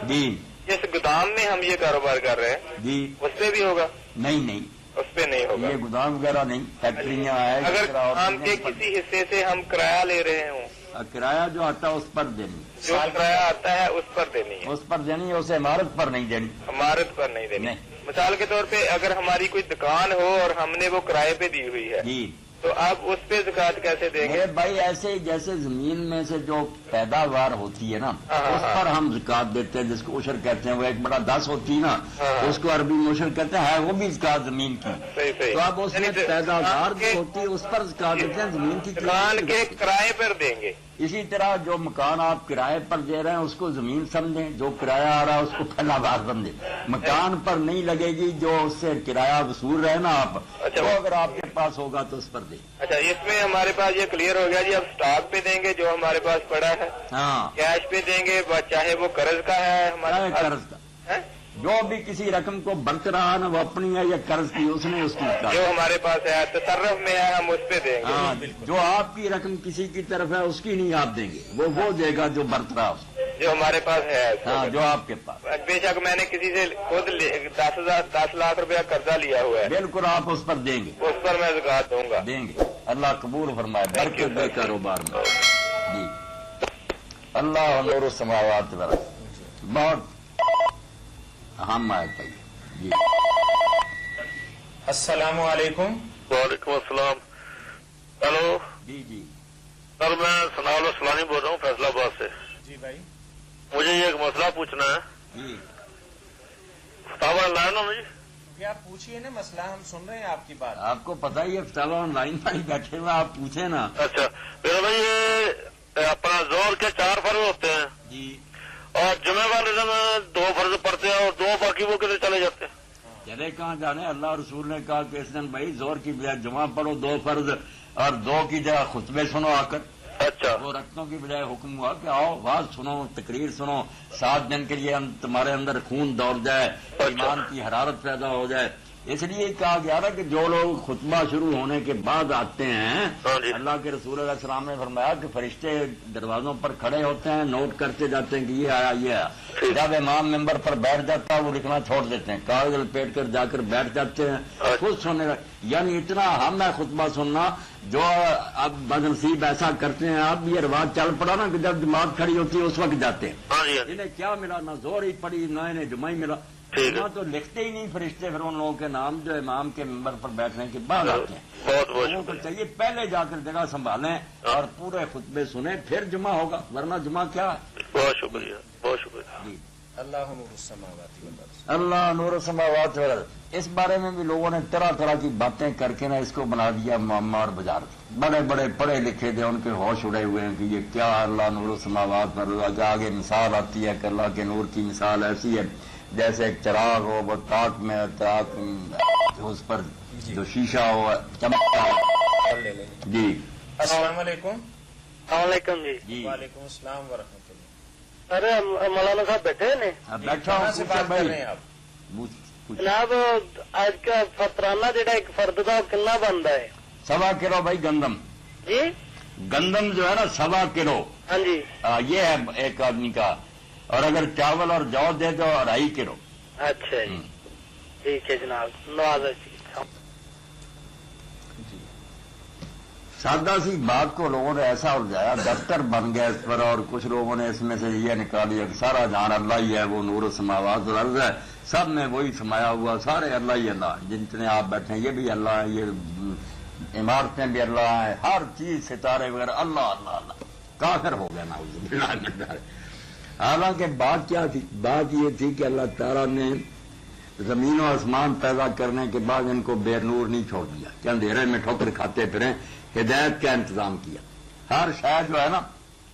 جی جس گودام میں ہم یہ کاروبار کر رہے ہیں جی اس پہ بھی ہوگا؟ نہیں، اس پہ نہیں ہوگا. یہ گودام وغیرہ نہیں، فیکٹریاں ہیں. اگر کام کے کسی حصے سے ہم کرایہ لے رہے ہوں، کرایہ جو آتا ہے اس پر دینی، جو کرایہ آتا ہے اس پر دینی ہے، اس پر دینی ہے، اسے عمارت پر نہیں دینی. عمارت پر نہیں دینی. نہیں. مثال کے طور پہ اگر ہماری کوئی دکان ہو اور ہم نے وہ کرائے پہ دی ہوئی ہے جی تو آپ اس پہ زکوٰۃ کیسے دیں گے؟ میرے بھائی ایسے ہی جیسے زمین میں سے جو پیداوار ہوتی ہے نا اس پر ہم زکوٰۃ دیتے ہیں، جس کو عشر کہتے ہیں. وہ 1/10 ہوتی ہے نا، اس کو عربی میں عشر کہتے ہیں، وہ بھی زکوٰۃ زمین کی. صحیح. تو اب اس میں پیداوار جو ہوتی ہے اس پر زکوٰۃ دیتے ہیں، زمین کی دکان کے کرائے پر دیں گے. اسی طرح جو مکان آپ کرائے پر دے رہے ہیں اس کو زمین سمجھیں، جو کرایہ آ رہا ہے اس کو پیداوار سمجھیں. مکان پر نہیں لگے گی، جو اس سے کرایہ وصول رہے نا آپ، وہ اگر آپ کے پاس ہوگا تو اس پر دیں. اچھا، اس میں ہمارے پاس یہ کلیئر ہو گیا جی. اب اسٹاک پہ دیں گے جو ہمارے پاس پڑا ہے، ہاں کیش پہ دیں گے چاہے وہ قرض کا ہے ہمارے قرض کا، جو بھی کسی رقم کو برت رہا نا وہ اپنی ہے یا قرض کی اس نے اس کی جو ہمارے پاس ہے تصرف میں ہے ہم اس پہ دیں گے. ہاں جو آپ کی رقم کسی کی طرف ہے اس کی نہیں آپ دیں گے, وہ دے گا جو برت رہا اس کو. جو ہمارے پاس ہے. ہاں جو آپ کے پاس. بے شک میں نے کسی سے خود 10 لاکھ روپیہ قرضہ لیا ہوا ہے, بالکل آپ اس پر دیں گے, اس پر میں زکات دوں گا. دیں گے. اللہ قبول فرمائے, برکت دے کاروبار میں. جی اللہ نور السماوات والارض بہت اہم آیت ہے. جی السلام علیکم. وعلیکم السلام. ہلو جی جی سر, میں ثناء اللہ سلانی بول رہا ہوں فیصلہ آباد سے. جی بھائی. مجھے یہ ایک مسئلہ پوچھنا ہے. جی فتاوی لائن نا جی. آپ پوچھیے نا مسئلہ, ہم سن رہے ہیں آپ کی بات. آپ کو پتہ ہی ہے فتاوی آن لائن پر ہی بیٹھے ہوئے, آپ پوچھیں نا. اچھا میرا بھائی یہ اپنا زور کے 4 فرض ہوتے ہیں جی اور جمعہ والے دن 2 فرض پڑتے ہیں اور 2 باقی وہ کدھر چلے جاتے ہیں؟ چلے کہاں جانے, اللہ رسول نے کہا کہ اس دن بھائی زور کی بجائے جمعہ پڑھو 2 فرض اور 2 کی جگہ خطبے سنو آ کر. اچھا وہ رکھتوں کی بجائے حکم ہوا کہ آؤ واز سنو, تقریر سنو, 7 دن کے لیے تمہارے اندر خون دوڑ جائے, ایمان کی حرارت پیدا ہو جائے. اس لیے کہا گیا نا کہ جو لوگ خطبہ شروع ہونے کے بعد آتے ہیں, اللہ کے رسول علیہ السلام نے فرمایا کہ فرشتے دروازوں پر کھڑے ہوتے ہیں, نوٹ کرتے جاتے ہیں کہ یہ آیا یہ آیا. جب امام ممبر پر بیٹھ جاتا ہے وہ لکھنا چھوڑ دیتے ہیں, کاغذ لپیٹ کر جا کر بیٹھ جاتے ہیں, خود سننے. یعنی اتنا اہم ہے خطبہ سننا. جو اب بدنصیب ایسا کرتے ہیں, اب یہ رواج چل پڑا نا کہ جب جماعت کھڑی ہوتی ہے اس وقت جاتے ہیں. انہیں کیا ملا, نہ زور ہی پڑی نہ انہیں جمعہ ہی ملا. جمعہ تو لکھتے ہی نہیں فرشتے پھر ان لوگوں کے نام جو امام کے ممبر پر بیٹھنے کے بعد آتے ہیں. لوگوں کو چاہیے پہلے جا کر جگہ سنبھالیں اور پورے خطبے سنیں, پھر جمعہ ہوگا, ورنہ جمعہ کیا ہے. بہت شکریہ, بہت شکریہ. جی اللہ نور السماوات والارض. اللہ نور السماوات والارض. اس بارے میں بھی لوگوں نے طرح طرح کی باتیں کر کے نا اس کو بنا دیا معمہ اور بازار. بڑے بڑے پڑھے لکھے تھے, ان کے ہوش اڑے ہوئے ہیں کہ یہ کیا اللہ نور السماوات والارض. آگے مثال آتی ہے کہ اللہ کے نور کی مثال ایسی ہے جیسے ایک چراغ ہو, وہ تاک میں تاک اس پر جو شیشہ ہو چمکتا ہے. جی السلام علیکم. السلام علیکم. جی وعلیکم السلام ورحمۃ اللہ. ارے مولانا صاحب بیٹھے ہیں بیٹھا کہاں سے ہوں. بات کر رہے ہیں آپ؟ جناب, آج کا فطرانہ جڑا ایک فرد کا کتنا بنتا ہے؟ 1.25 کلو بھائی گندم. جی گندم جو ہے نا 1.25 کلو, ہاں جی. یہ ہے ایک آدمی کا. اور اگر چاول اور جو دے دو 2.5 کلو. اچھا جی, ٹھیک ہے جناب, نوازا جی. سادہ سی بات کو لوگوں نے ایسا الجھایا, دفتر بن گیا اس پر, اور کچھ لوگوں نے اس میں سے یہ نکالیا کہ سارا جہان اللہ ہی ہے, وہ نور السماوات والارض ہے, سب میں وہی سمایا ہوا, سارے اللہ ہی اللہ. جتنے آپ بیٹھے ہیں یہ بھی اللہ ہے, یہ عمارتیں بھی اللہ ہیں, ہر چیز ستارے وغیرہ اللہ اللہ اللہ. کافر ہو گیا نعوذ باللہ. حالانکہ بات کیا تھی؟ بات یہ تھی کہ اللہ تعالیٰ نے زمین و آسمان پیدا کرنے کے بعد ان کو بے نور نہیں چھوڑ دیا کہ اندھیرے میں ٹھوکر کھاتے پھریں. ہدایت کا انتظام کیا. ہر شاید جو ہے نا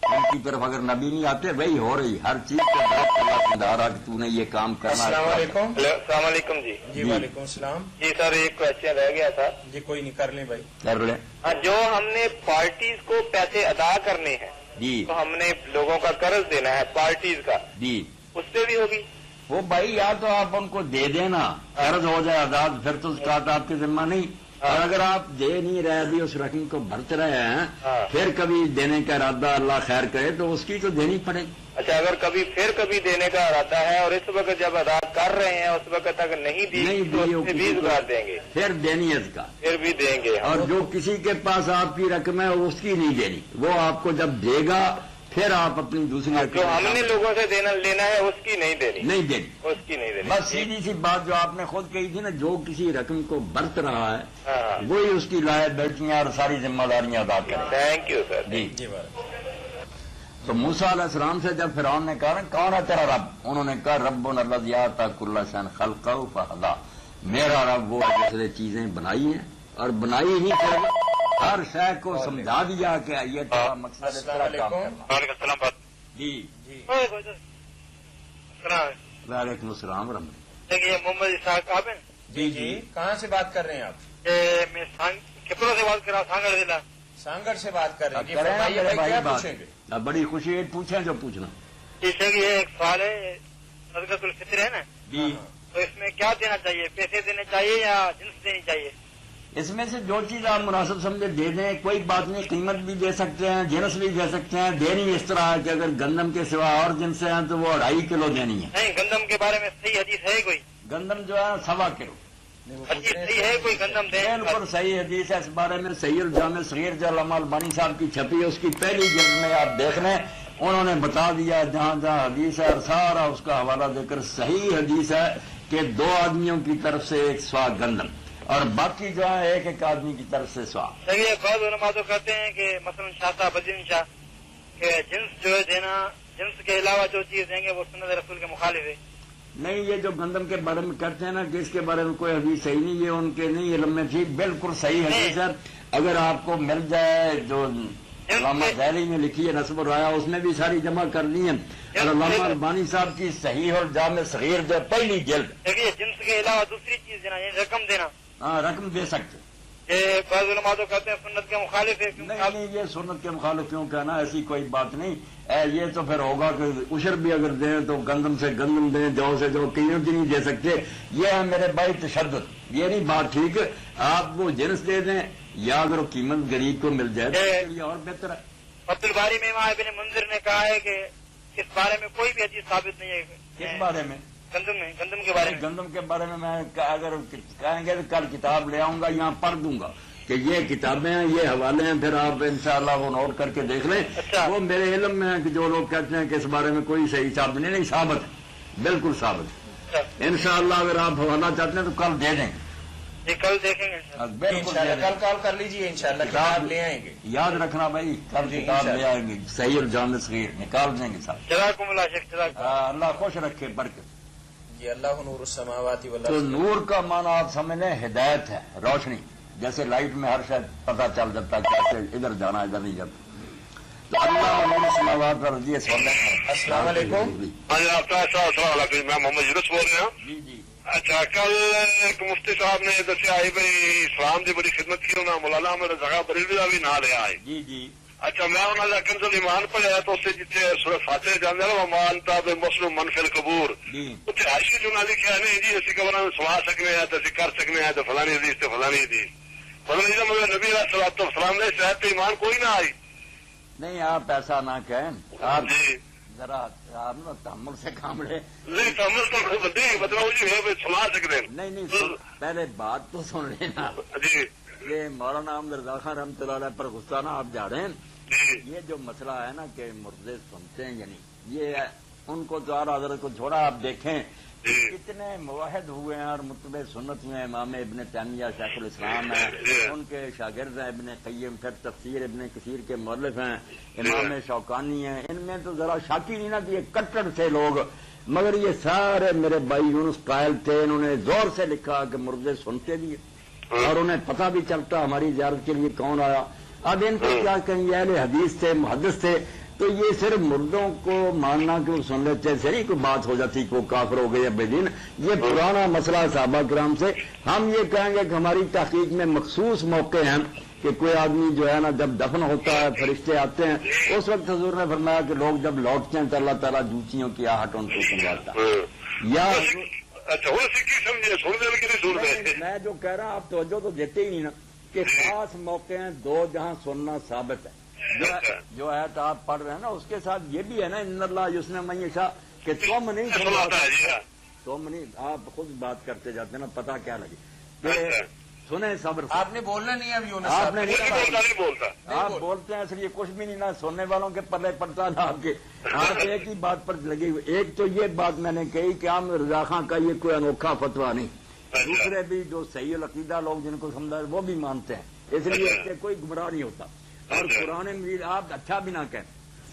ان کی طرف اگر نبی نہیں آتے وہی ہو رہی, ہر چیز کا رہا کہ تو نے یہ کام کرنا. السلام علیکم. السلام علیکم جی. جی وعلیکم السلام. جی سر, ایک کوشچن رہ گیا تھا. جی کوئی نہیں, کر لیں بھائی. کر لیں. جو ہم نے پارٹیز کو پیسے ادا کرنے ہیں, جی تو ہم نے لوگوں کا قرض دینا ہے پارٹیز کا, جی اس پہ بھی ہوگی؟ وہ بھائی یا تو آپ ان کو دے دینا, قرض ہو جائے آزاد, پھر تو زکات آپ کے ذمہ نہیں. اور اگر آپ دے نہیں رہے ابھی اس رقم کو بھرتے رہے ہیں, پھر کبھی دینے کا ارادہ اللہ خیر کرے تو اس کی تو دینی پڑے گی. اچھا, اگر کبھی دینے کا ارادہ ہے اور اس وقت جب ادا کر رہے ہیں اس وقت اگر نہیں دی تو اس میں بھی زکات دیں گے؟ پھر دینی ہے زکات, پھر بھی دیں گے. اور جو کسی کے پاس آپ کی رقم ہے اس کی نہیں دینی, وہ آپ کو جب دے گا پھر آپ اپنی دوسری جو ہم نے لوگوں سے لینا ہے اس کی نہیں دینی, نہیں دینی, اس کی نہیں دینی. بس سیدھی سی بات جو آپ نے خود کہی تھی نا, جو کسی رقم کو برت رہا ہے وہی اس کی لائبلٹیاں اور ساری ذمہ داریاں ادا کریں. تھینک یو سر. جی تو موسیٰ علیہ السلام سے جب فرعون نے کہا کون ہے تیرا رب, انہوں نے کہا ربنا الذی اعطی کل شیء خلقہ فہدی, میرا رب وہ جس نے چیزیں بنائی ہیں اور بنائی ہی پھر ہر شے کو سمجھا دیا کہ یہ تمہارا مقصد ہے. السلام علیکم. وعلیکم السلام. جی وعلیکم السلام ورحمۃ اللہ. یہ محمد اسحاق آپ ہیں؟ جی جی, کہاں سے بات کر رہے ہیں آپ؟ میں کپڑوں سے بات کر رہا ہوں, سانگڑ ضلع. سانگڑ سے بات کر رہے ہیں. جی کریں فرمائیے میرے بھائی, کیا بات. پوچھیں گے؟ بڑی خوشی ہے, پوچھیں جو پوچھنا. جیسے کہ یہ ایک سوال ہے, صدقۃ الفطر ہے نا, تو اس میں کیا دینا چاہیے؟ پیسے دینے چاہیے یا جنس دینی چاہیے؟ اس میں سے جو چیز آپ مناسب سمجھے دے دیں، کوئی بات نہیں، قیمت بھی دے سکتے ہیں، جنس بھی دے سکتے ہیں۔ دینی اس طرح ہے کہ اگر گندم کے سوا اور جنس ہیں تو وہ 2.5 کلو دینی ہے۔ نہیں، گندم کے بارے میں صحیح حدیث ہے کوئی؟ گندم جو ہے 1.25 کلو حدیث صحیح ہے کوئی گندم دینے؟ بالکل صحیح حدیث ہے اس بارے میں۔ صحیح الجامع صغیر جو علامہ البانی صاحب کی چھپی ہے، اس کی پہلی جلد میں آپ دیکھ لیں، انہوں نے بتا دیا جہاں جہاں حدیث ہے، اور سارا اس کا حوالہ دے کر صحیح حدیث ہے کہ 2 آدمیوں کی طرف سے 1 سوا گندم، اور باقی جو ہے 1 آدمی کی طرف سے سوا۔ صحیح، بعض علماء تو کہتے ہیں کہ مثلا شاہ صاحب بدین شاہ کہ جنس جو ہے دینا، جنس کے علاوہ جو چیز دیں گے وہ سنت رسول کے مخالف ہے۔ نہیں، یہ جو گندم کے بارے میں کہتے ہیں نا کہ اس کے بارے میں کوئی حدیث صحیح نہیں، یہ ان کے نہیں علم میں تھی، بالکل صحیح حدیث ہے۔ اگر آپ کو مل جائے جو علامہ ذیلی نے لکھی ہے نصب الرایا، اس میں بھی ساری جمع کر لی ہیں، اور علامہ البانی صاحب کی صحیح اور جامع صغیر جو پہلی جلد۔ دیکھیے، جنس کے علاوہ دوسری چیز دینا، یعنی رقم دینا، ہاں رقم دے سکتے۔ یہ بعض علماء تو کہتے ہیں سنت کے مخالف ہے۔ نہیں، یہ سنت کے مخالف کیوں کہنا، ایسی کوئی بات نہیں۔ یہ تو پھر ہوگا کہ عشر بھی اگر دیں تو گندم سے گندم دیں، جو سے جو قیمت نہیں دے سکتے، یہ ہے میرے بھائی تشدد، یہ نہیں بات ٹھیک۔ آپ وہ جنس دے دیں، یا اگر وہ قیمت غریب کو مل جائے تو یہ اور بہتر ہے۔ عبد الباری میں امام ابن منذر نے کہا ہے کہ اس بارے میں کوئی بھی حدیث ثابت نہیں ہے۔ کس بارے میں؟ گندم کے بارے میں۔ گندم کے بارے میں اگر کہیں گے تو کل کتاب لے آؤں گا، یہاں پڑھ دوں گا کہ یہ کتابیں ہیں، یہ حوالے ہیں، پھر آپ انشاءاللہ وہ نوٹ کر کے دیکھ لیں۔ وہ میرے علم میں ہے کہ جو لوگ کہتے ہیں کہ اس بارے میں کوئی صحیح ثابت نہیں، ثابت ہے، بالکل ثابت ہے۔ انشاءاللہ اگر آپ حوالہ چاہتے ہیں تو کل دے دیں گے، یہ کل دیکھیں گے بالکل کل کال کر لیجیے، انشاءاللہ کتاب لے آئیں گے۔ یاد رکھنا بھائی، کل کتاب لے آئیں گے، صحیح الجامع صغیر نکال دیں گے صاحب۔ جزاکم اللہ شیخ، جزاکم اللہ خوش رکھے، برکت۔ جی، اللہ نور السماوات تو والارض۔ نور کا معنی آپ سمجھ لیں ہدایت ہے، روشنی، جیسے لائٹ میں ہر شاید پتہ چل جاتا ہے کیسے ادھر جانا ادھر نہیں جاتا۔ تو اللہ نور السماوات والارض۔ السلام علیکم۔ السلام علیکم، میں محمد یونس بول رہا ہوں۔ جی جی اچھا، کل ایک مفتی صاحب نے دسیا ہے بھائی اسلام کی بڑی خدمت کی، انہوں نے مولانا احمد رضا بریلوی کا بھی نام لیا ہے۔ جی جی اچھا، میں انہوں نے کنز ایمان پڑھیا تو اس سے جتنے سورۃ فاتحہ جانے نا مان تاب مسلم من فی القبور، جی اتنے حاشیے جو نہ لکھا ہے نہیں جی اسی قبر میں سوا سکنے ہیں تو اسی کر سکنے ہیں تو فلانی حدیث تو فلانی حدیث فلانی کا مگر نبی علیہ الصلوۃ والسلام نے شاید تو ایمان کوئی نہ آئی۔ نہیں، آپ ایسا نہ کہیں، آپ جی ذرا آپ نا تحمل سے کام لے۔ نہیں، تمل تو بدی مطلب جی ہے سنا سکتے ہیں۔ نہیں، پہلے بات تو سن لینا۔ جی یہ مولانا احمد رضا خان رحمۃ اللہ علیہ پر غصہ نہ آپ جا رہے ہیں۔ جی یہ جو مسئلہ ہے نا کہ مردے سنتے ہیں، یعنی یہ ان کو تو حضرت کو چھوڑا، آپ دیکھیں کتنے موحد ہوئے ہیں اور متبع سنت ہوئے ہیں۔ امام ابن تیمیہ شیخ الاسلام ہیں، ان کے شاگرد ہیں ابن قیم، پھر تفسیر ابن کثیر کے مؤلف ہیں، امام شوکانی ہیں۔ ان میں تو ذرا شاکی نہیں نا کہ یہ کٹڑ تھے لوگ، مگر یہ سارے میرے بھائی یونس قائل تھے، انہوں نے زور سے لکھا کہ مردے سنتے بھی ہیں اور انہیں پتہ بھی چلتا ہماری زیارت کے لیے کون آیا۔ اب ان کو کیا کہیں، یہ اہل حدیث تھے، محدث تھے، تو یہ صرف مردوں کو ماننا کہ وہ سن لیتے سے نہیں کوئی بات ہو جاتی کہ وہ کافر ہو گئے یا بے دین۔ یہ پرانا مسئلہ صحابہ کرام سے۔ ہم یہ کہیں گے کہ ہماری تحقیق میں مخصوص موقع ہیں کہ کوئی آدمی جو ہے نا جب دفن ہوتا ہے، فرشتے آتے ہیں، اس وقت حضور نے فرمایا کہ لوگ جب لوٹتے ہیں تو اللہ تعالیٰ جوتیوں کی آہٹ ان کو سنواتا ہے۔ یا اچھا، وہ سکھی سمجھے سن دے کہ نہیں سن دے؟ میں جو کہہ رہا ہوں آپ توجہ تو دیتے ہی نہیں نا کہ خاص موقع ہیں دو جہاں سننا ثابت ہے۔ جو ہے تو آپ پڑھ رہے ہیں نا اس کے ساتھ یہ بھی ہے نا ان اللہ یسن من یشاء کہ تم نہیں تم نہیں، آپ خود بات کرتے جاتے ہیں نا، پتہ کیا لگے کہ سنیں صبر سے۔ آپ نے بولنا نہیں اب یونس آپ صاحب نے نہیں بولتا۔ آپ بولتے ہیں اس لیے کچھ بھی نہیں نا سننے والوں کے پلے پڑتا نا آپ کے۔ آپ ایک ہی بات پر لگے ہوئے۔ ایک تو یہ بات میں نے کہی کہ عام رضا خان کا یہ کوئی انوکھا فتویٰ نہیں، دوسرے بھی جو صحیح العقیدہ لوگ جن کو سمجھا وہ بھی مانتے ہیں، اس لیے اس سے کوئی گمراہ نہیں ہوتا۔ اور قرآن مجید آپ اچھا بھی نہ کہیں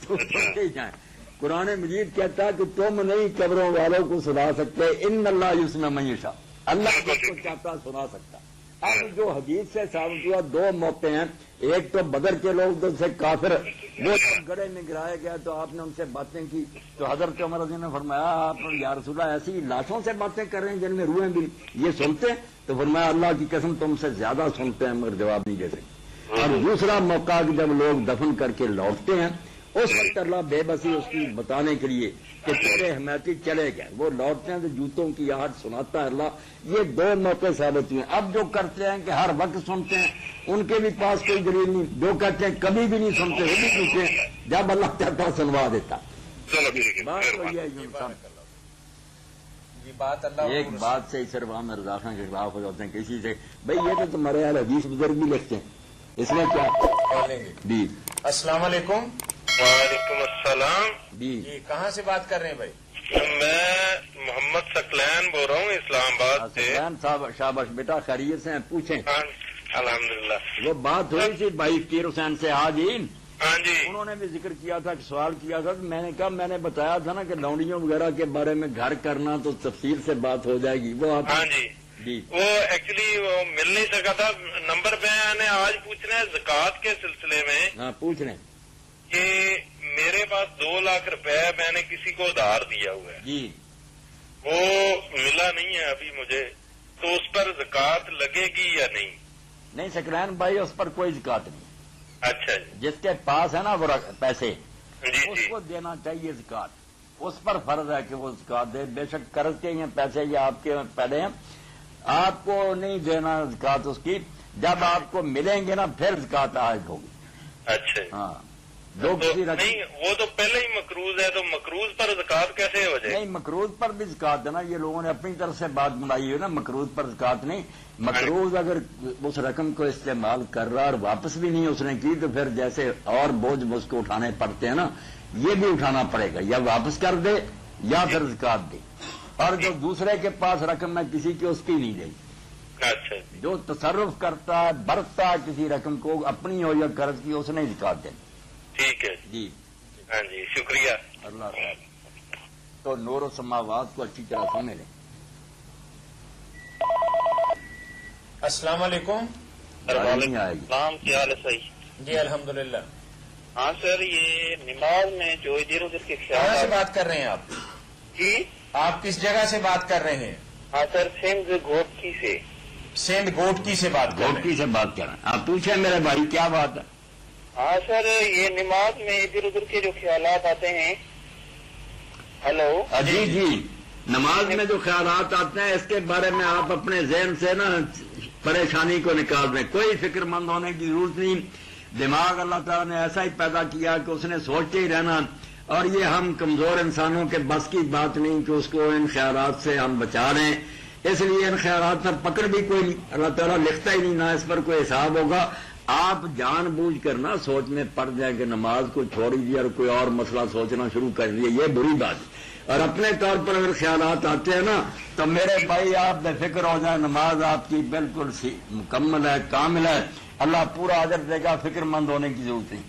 تو سنتے ہی جائیں۔ قرآن مجید کہتا ہے کہ تم نہیں قبروں والوں کو سنا سکتے، ان اللہ یسمع من یشاء، اللہ جس کو چاہتا سنا سکتا۔ اب جو حدیث سے ثابت ہوا دو موقع ہیں، ایک تو بدر کے لوگ تو سے کافر، وہ جب گڑھے میں گرایا گیا تو آپ نے ان سے باتیں کی تو حضرت عمر رضی نے فرمایا آپ یا رسول اللہ ایسی لاشوں سے باتیں کر رہے ہیں جن میں روحیں بھی یہ سنتے ہیں؟ تو فرمایا اللہ کی قسم تم سے زیادہ سنتے ہیں مگر جواب نہیں دے سکتے۔ اور دوسرا موقع کہ جب لوگ دفن کر کے لوٹتے ہیں اس وقت اللہ بے بسی اس کی بتانے کے لیے کہ تیرے حمایتی چلے گئے، وہ لوٹتے ہیں تو جوتوں کی آہٹ سناتا ہے اللہ۔ یہ دو موقع ثابت ہوئے۔ اب جو کرتے ہیں کہ ہر وقت سنتے ہیں، ان کے بھی پاس کوئی دلیل نہیں، جو کہتے ہیں کبھی بھی نہیں سنتے وہ بھی پوچھتے ہیں، جب اللہ چاہتا سنوا دیتا۔ چلو ٹھیک ہے، بات تو یہ ہے یہ بات اللہ ایک بات سے صرف ہم رضا خان کے خلاف ہو جاتے ہیں کسی سے، بھئی یہ تو تمہارے یار حدیث بزرگ بھی لکھتے ہیں، اس میں کیا بولیں گے۔ جی السلام علیکم وعلیکم السلام۔ جی جی کہاں سے بات کر رہے ہیں بھائی؟ میں محمد ثقلین بول رہا ہوں اسلام آباد سے۔ سفیان صاحب شاباش بیٹا، خیریت سے ہیں؟ پوچھیں۔ ہاں الحمدللہ۔ وہ بات ہوئی تھی بھائی فقیر حسین سے آج ہی، ہاں جی انہوں نے بھی ذکر کیا تھا، سوال کیا تھا، تو میں نے کہا میں نے بتایا تھا نا کہ لونڈیوں وغیرہ کے بارے میں گھر کرنا تو تفصیل سے بات ہو جائے گی، وہ آپ ہاں جی جی وہ ایکچولی وہ مل نہیں سکا تھا نمبر پہ، میں نے آج پوچھنا ہے زکوٰۃ کے سلسلے میں ہاں پوچھ لیں کہ میرے پاس 2 لاکھ روپے میں نے کسی کو ادھار دیا ہوا ہے، جی۔ وہ ملا نہیں ہے ابھی مجھے، تو اس پر زکوٰۃ لگے گی یا نہیں؟ نہیں سکرین بھائی اس پر کوئی زکوٰۃ نہیں، اچھا جی جس کے پاس ہے نا وہ پیسے جی اس جی کو دینا چاہیے زکوٰۃ، اس پر فرض ہے کہ وہ زکوٰۃ دے، بے شک قرض کے ہیں پیسے یا آپ کے پہلے ہیں، آپ کو نہیں دینا زکوٰۃ اس کی، جب آپ کو ملیں گے نا پھر زکوٰۃ عائد ہوگی۔ اچھا جی ہاں جو تو کسی رقم نہیں وہ تو پہلے ہی مقروض ہے، تو مقروض پر زکوٰۃ کیسے ہو جائے؟ نہیں مقروض پر بھی زکوٰۃ دینا، یہ لوگوں نے اپنی طرف سے بات بنائی ہے نا، مقروض پر زکوٰۃ نہیں، مقروض اگر اس رقم کو استعمال کر رہا اور واپس بھی نہیں اس نے کی تو پھر جیسے اور بوجھ اس کو اٹھانے پڑتے ہیں نا، یہ بھی اٹھانا پڑے گا، یا واپس کر دے یا پھر زکوٰۃ دے، اور جو دوسرے کے پاس رقم ہے کسی کی اس کی نہیں دے گی۔ اچھا جی جو تصرف کرتا ہے برتتا ہے کسی رقم کو اپنی ہو یا قرض کی، اس نے زکوٰۃ دینی۔ ٹھیک ہے جی ہاں جی شکریہ۔ اللہ تو نور و سماوات کو اچھی طرح سمجھ لیں۔ السلام علیکم۔ نہیں آئے گی۔ السلام، کیا حال ہے؟ صحیح جی الحمدللہ۔ ہاں سر، یہ نماز میں جو ادھر ادھر کے کہاں سے خیال، بات کر رہے ہیں آپ؟ جی آپ کس جگہ سے بات کر رہے ہیں؟ ہاں سر، سندھ گوٹکی سے۔ سینٹ گوٹکی سے بات کر رہے گوٹکی سے بات کر رہے ہیں، آپ پوچھیں میرے بھائی کیا بات ہے؟ ہاں سر، یہ نماز میں ادھر ادھر کے جو خیالات آتے ہیں، ہلو جی جی، نماز میں جو خیالات آتے ہیں اس کے بارے میں آپ اپنے ذہن سے نا پریشانی کو نکال دیں، کوئی فکر مند ہونے کی ضرورت نہیں، دماغ اللہ تعالیٰ نے ایسا ہی پیدا کیا کہ اس نے سوچتے ہی رہنا، اور یہ ہم کمزور انسانوں کے بس کی بات نہیں کہ اس کو ان خیالات سے ہم بچا لیں، اس لیے ان خیالات پر پکڑ بھی کوئی نہیں، اللہ تعالیٰ لکھتا ہی نہیں، نہ اس پر کوئی حساب ہوگا۔ آپ جان بوجھ کر نہ سوچ میں پڑ جائیں کہ نماز کو چھوڑ دیا اور کوئی اور مسئلہ سوچنا شروع کر دیا، یہ بری بات ہے، اور اپنے طور پر اگر خیالات آتے ہیں نا تو میرے بھائی آپ بے فکر ہو جائیں، نماز آپ کی بالکل مکمل ہے، کامل ہے، اللہ پورا اجر دے گا، فکر مند ہونے کی ضرورت نہیں۔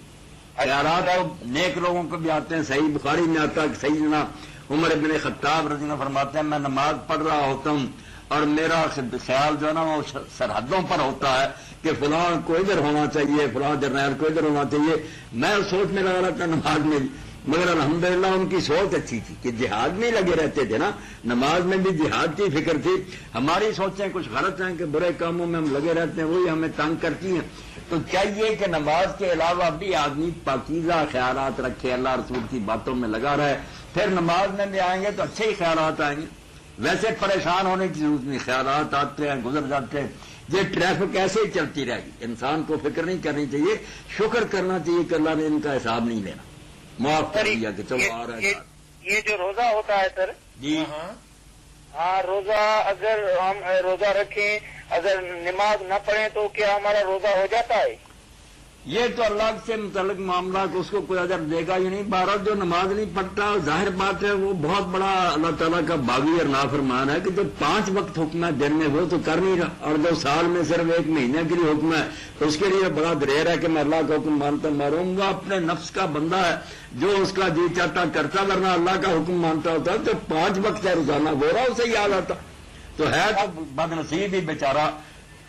خیالات تو نیک لوگوں کو بھی آتے ہیں، صحیح بخاری میں آتا ہے، سیدنا عمر بن خطاب رضی اللہ عنہ فرماتے ہیں میں نماز پڑھ رہا ہوتا ہوں اور میرا خیال جو ہے نا وہ سرحدوں پر ہوتا ہے کہ فلاں کو ادھر ہونا چاہیے، فلاں جرنیل کو ادھر ہونا چاہیے، میں سوچ میں لگا رہا تھا نماز میں، مگر الحمدللہ ان کی سوچ اچھی تھی کہ جہاد میں لگے رہتے تھے نا، نماز میں بھی جہاد کی فکر تھی، ہماری سوچیں کچھ غلط ہیں کہ برے کاموں میں ہم لگے رہتے ہیں، وہی ہمیں تنگ کرتی ہیں، تو چاہیے کہ نماز کے علاوہ بھی آدمی پاکیزہ خیالات رکھے، اللہ رسول کی باتوں میں لگا رہے، پھر نماز میں بھی آئیں گے تو اچھے ہی خیالات آئیں گے، ویسے پریشان ہونے کی ضرورت نہیں، خیالات آتے ہیں گزر جاتے ہیں، یہ ٹریفک ایسے ہی چلتی رہے گی، انسان کو فکر نہیں کرنی چاہیے، شکر کرنا چاہیے کہ اللہ نے ان کا حساب نہیں لینا، معاف کر دیا کہ چلو آ رہا ہے۔ یہ جو روزہ ہوتا ہے سر، جی ہاں روزہ اگر ہم روزہ رکھیں، اگر نماز نہ پڑھیں تو کیا ہمارا روزہ ہو جاتا ہے؟ یہ تو اللہ سے متعلق معاملہ کہ اس کو کوئی اجر دے گا یا نہیں، بہرحال جو نماز نہیں پڑھتا ظاہر بات ہے وہ بہت بڑا اللہ تعالیٰ کا باغی اور نافرمان ہے کہ جو 5 وقت حکم ہے دن میں وہ تو کر نہیں رہا، اور جو سال میں صرف 1 مہینے کے لیے حکم ہے اس کے لیے بڑا دلیر ہے کہ میں اللہ کا حکم مانتا مروں گا، اپنے نفس کا بندہ ہے جو اس کا جی چاہتا کرتا، ورنہ اللہ کا حکم مانتا ہوتا تو 5 وقت ہے روزانہ وہ رہا اسے یاد آتا، تو ہے تو بد نصیب ہی بیچارہ،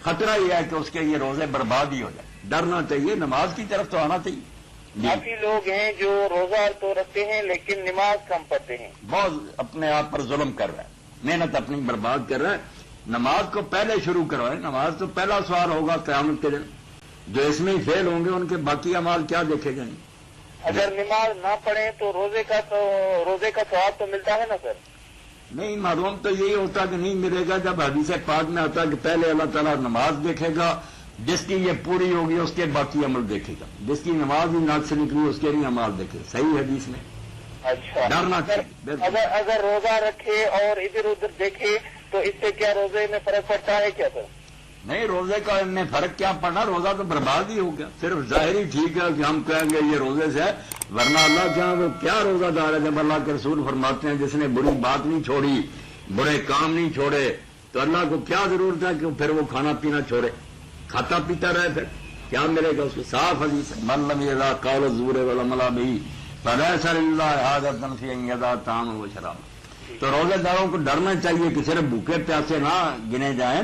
خطرہ یہ ہے کہ اس کے یہ روزے برباد ہی ہو جائے، ڈرنا چاہیے، نماز کی طرف تو آنا چاہیے۔ کافی لوگ ہیں جو روزہ تو رکھتے ہیں لیکن نماز کم پڑھتے ہیں، بہت اپنے آپ پر ظلم کر رہا ہے، محنت اپنی برباد کر رہا ہے، نماز کو پہلے شروع کروائے، نماز تو پہلا سوال ہوگا قیامت کے دن، جو اس میں ہی فیل ہوں گے ان کے باقی اعمال کیا دیکھے جائیں گے۔ اگر نماز نہ پڑھیں تو روزے کا ثواب تو ملتا ہے نا سر؟ نہیں، معلوم تو یہی ہوتا کہ نہیں ملے گا جب حدیث پاک میں آتا کہ پہلے اللہ تعالیٰ نماز دیکھے گا، جس کی یہ پوری ہوگی اس کے باقی عمل دیکھے گا، جس کی نماز ہی ناک سے نکلی اس کے نہیں عمل دیکھے. صحیح حدیث میں. اچھا، ڈرنا چاہیے. اگر روزہ رکھے اور ادھر ادھر دیکھے تو اس سے کیا روزے میں فرق پڑتا ہے کیا سر؟ نہیں، روزے کا ان میں فرق کیا پڑنا، روزہ تو برباد ہی ہو گیا. صرف ظاہری ٹھیک ہے کہ ہم کہیں گے یہ روزے سے ہے، ورنہ اللہ کے وہ کیا روزہ دار ہے جب اللہ کے رسول فرماتے ہیں جس نے بری بات نہیں چھوڑی، برے کام نہیں چھوڑے، تو اللہ کو کیا ضرورت ہے کہ پھر وہ کھانا پینا چھوڑے، کھاتا پیتا رہے، پھر کیا ملے گا اس کو؟ صاف حدیث ہے، من لم یدع قول الزور والعمل بہ فلیس للہ حاجۃ فی ان یدع طعامہ و شرابہ. تو روزے داروں کو ڈرنا چاہیے کہ صرف بھوکے پیاسے نہ گنے جائیں،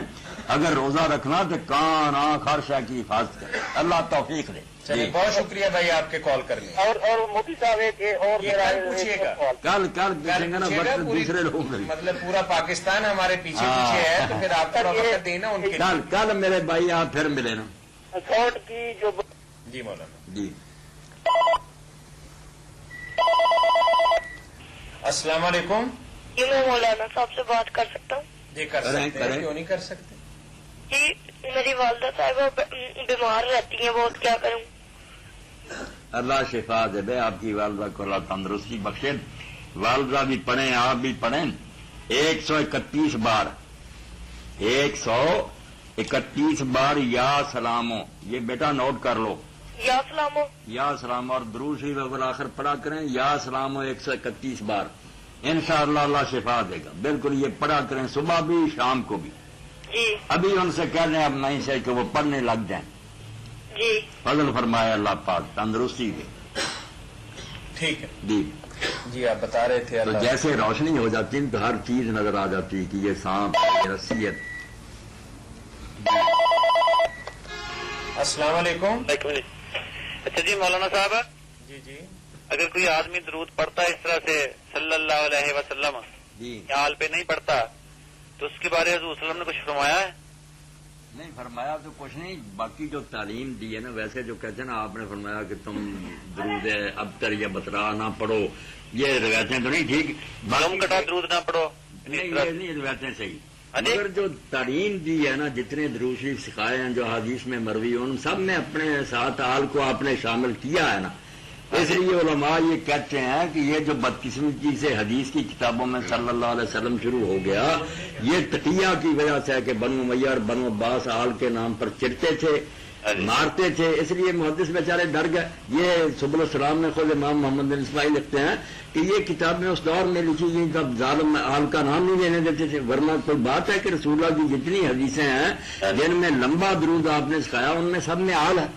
اگر روزہ رکھنا تو کان آنکھ ہر شے کی حفاظت کرے. اللہ توفیق دے. چلیے، بہت شکریہ بھائی آپ کے کال کرنے. اور مفتی صاحب ایک اور پوچھیے گا، کل پوچھیں گے نا، وقت دوسرے لوگوں میں مطلب پورا پاکستان ہمارے پیچھے ہے تو پھر آپ کو وقت دینا ان کے. کل میرے بھائی آپ پھر ملے نا. شارٹ کی جو جی مولانا. جی السلام علیکم. جی میں مولانا صاحب سے بات کر سکتا ہوں؟ جی کر سکتے ہیں، کیوں نہیں کر سکتے. جی میری والدہ صاحبہ بیمار رہتی ہیں بہت، کیا کروں؟ اللہ شفا دے آپ کی والدہ کو، اللہ تندرستی بخشے. والدہ بھی پڑھیں، آپ بھی پڑھیں. 131 بار 131 بار یا سلامو، یہ بیٹا نوٹ کر لو. یا سلامو. یا سلام اور درود شریف بالآخر پڑھا کریں. یا سلامو 131 بار، انشاءاللہ اللہ شفا دے گا. بالکل یہ پڑھا کریں، صبح بھی شام کو بھی. جی ابھی ان سے کہہ دیں اب نہیں سے کہ وہ پڑھنے لگ جائیں. جی فضل فرمائے اللہ پاک، تندرستی دے. ٹھیک ہے جی جی. آپ بتا رہے تھے تو اللہ جیسے روشنی ہو جاتی ہے تو ہر چیز نظر آ جاتی ہے کہ یہ سانپ ہے، یہ رسی ہے. السلام علیکم. اچھا جی مولانا صاحب، جی جی. اگر کوئی آدمی درود پڑھتا ہے اس طرح سے صلی اللہ علیہ وسلم، جی حال پہ نہیں پڑھتا، تو اس کے بارے میں حضور صلی اللہ علیہ وسلم نے کچھ فرمایا ہے؟ نہیں فرمایا تو کچھ نہیں. باقی جو تعلیم دی ہے نا، ویسے جو کہتے ہیں نا، آپ نے فرمایا کہ تم درود ابتر یا بترا نہ پڑھو، یہ روایتیں تو نہیں ٹھیک. معلوم کٹا درود نہ پڑھو، نہیں یہ نہیں روایتیں صحیح. مگر جو تعلیم دی ہے نا، جتنے درود شریف سکھائے ہیں جو حدیث میں مروی، ان سب میں اپنے ساتھ حال کو آپ نے شامل کیا ہے نا. اس لیے علماء یہ کہتے ہیں کہ یہ جو بدقسمتی سے حدیث کی کتابوں میں صلی اللہ علیہ وسلم شروع ہو گیا، یہ تقیہ کی وجہ سے ہے کہ بنو امیہ اور بنو عباس آل کے نام پر چڑھتے تھے، مارتے تھے. اس لیے محدث بیچارے ڈر گئے. یہ سبل السلام میں خود امام محمد بن اسماعیل لکھتے ہیں کہ یہ کتابیں اس دور میں لکھی گئی جب ظالم آل کا نام نہیں لینے دیتے تھے. ورنہ کوئی بات ہے کہ رسول اللہ کی جتنی حدیثیں ہیں جن میں لمبا درود آپ نے سکھایا، ان میں سب میں آل ہے.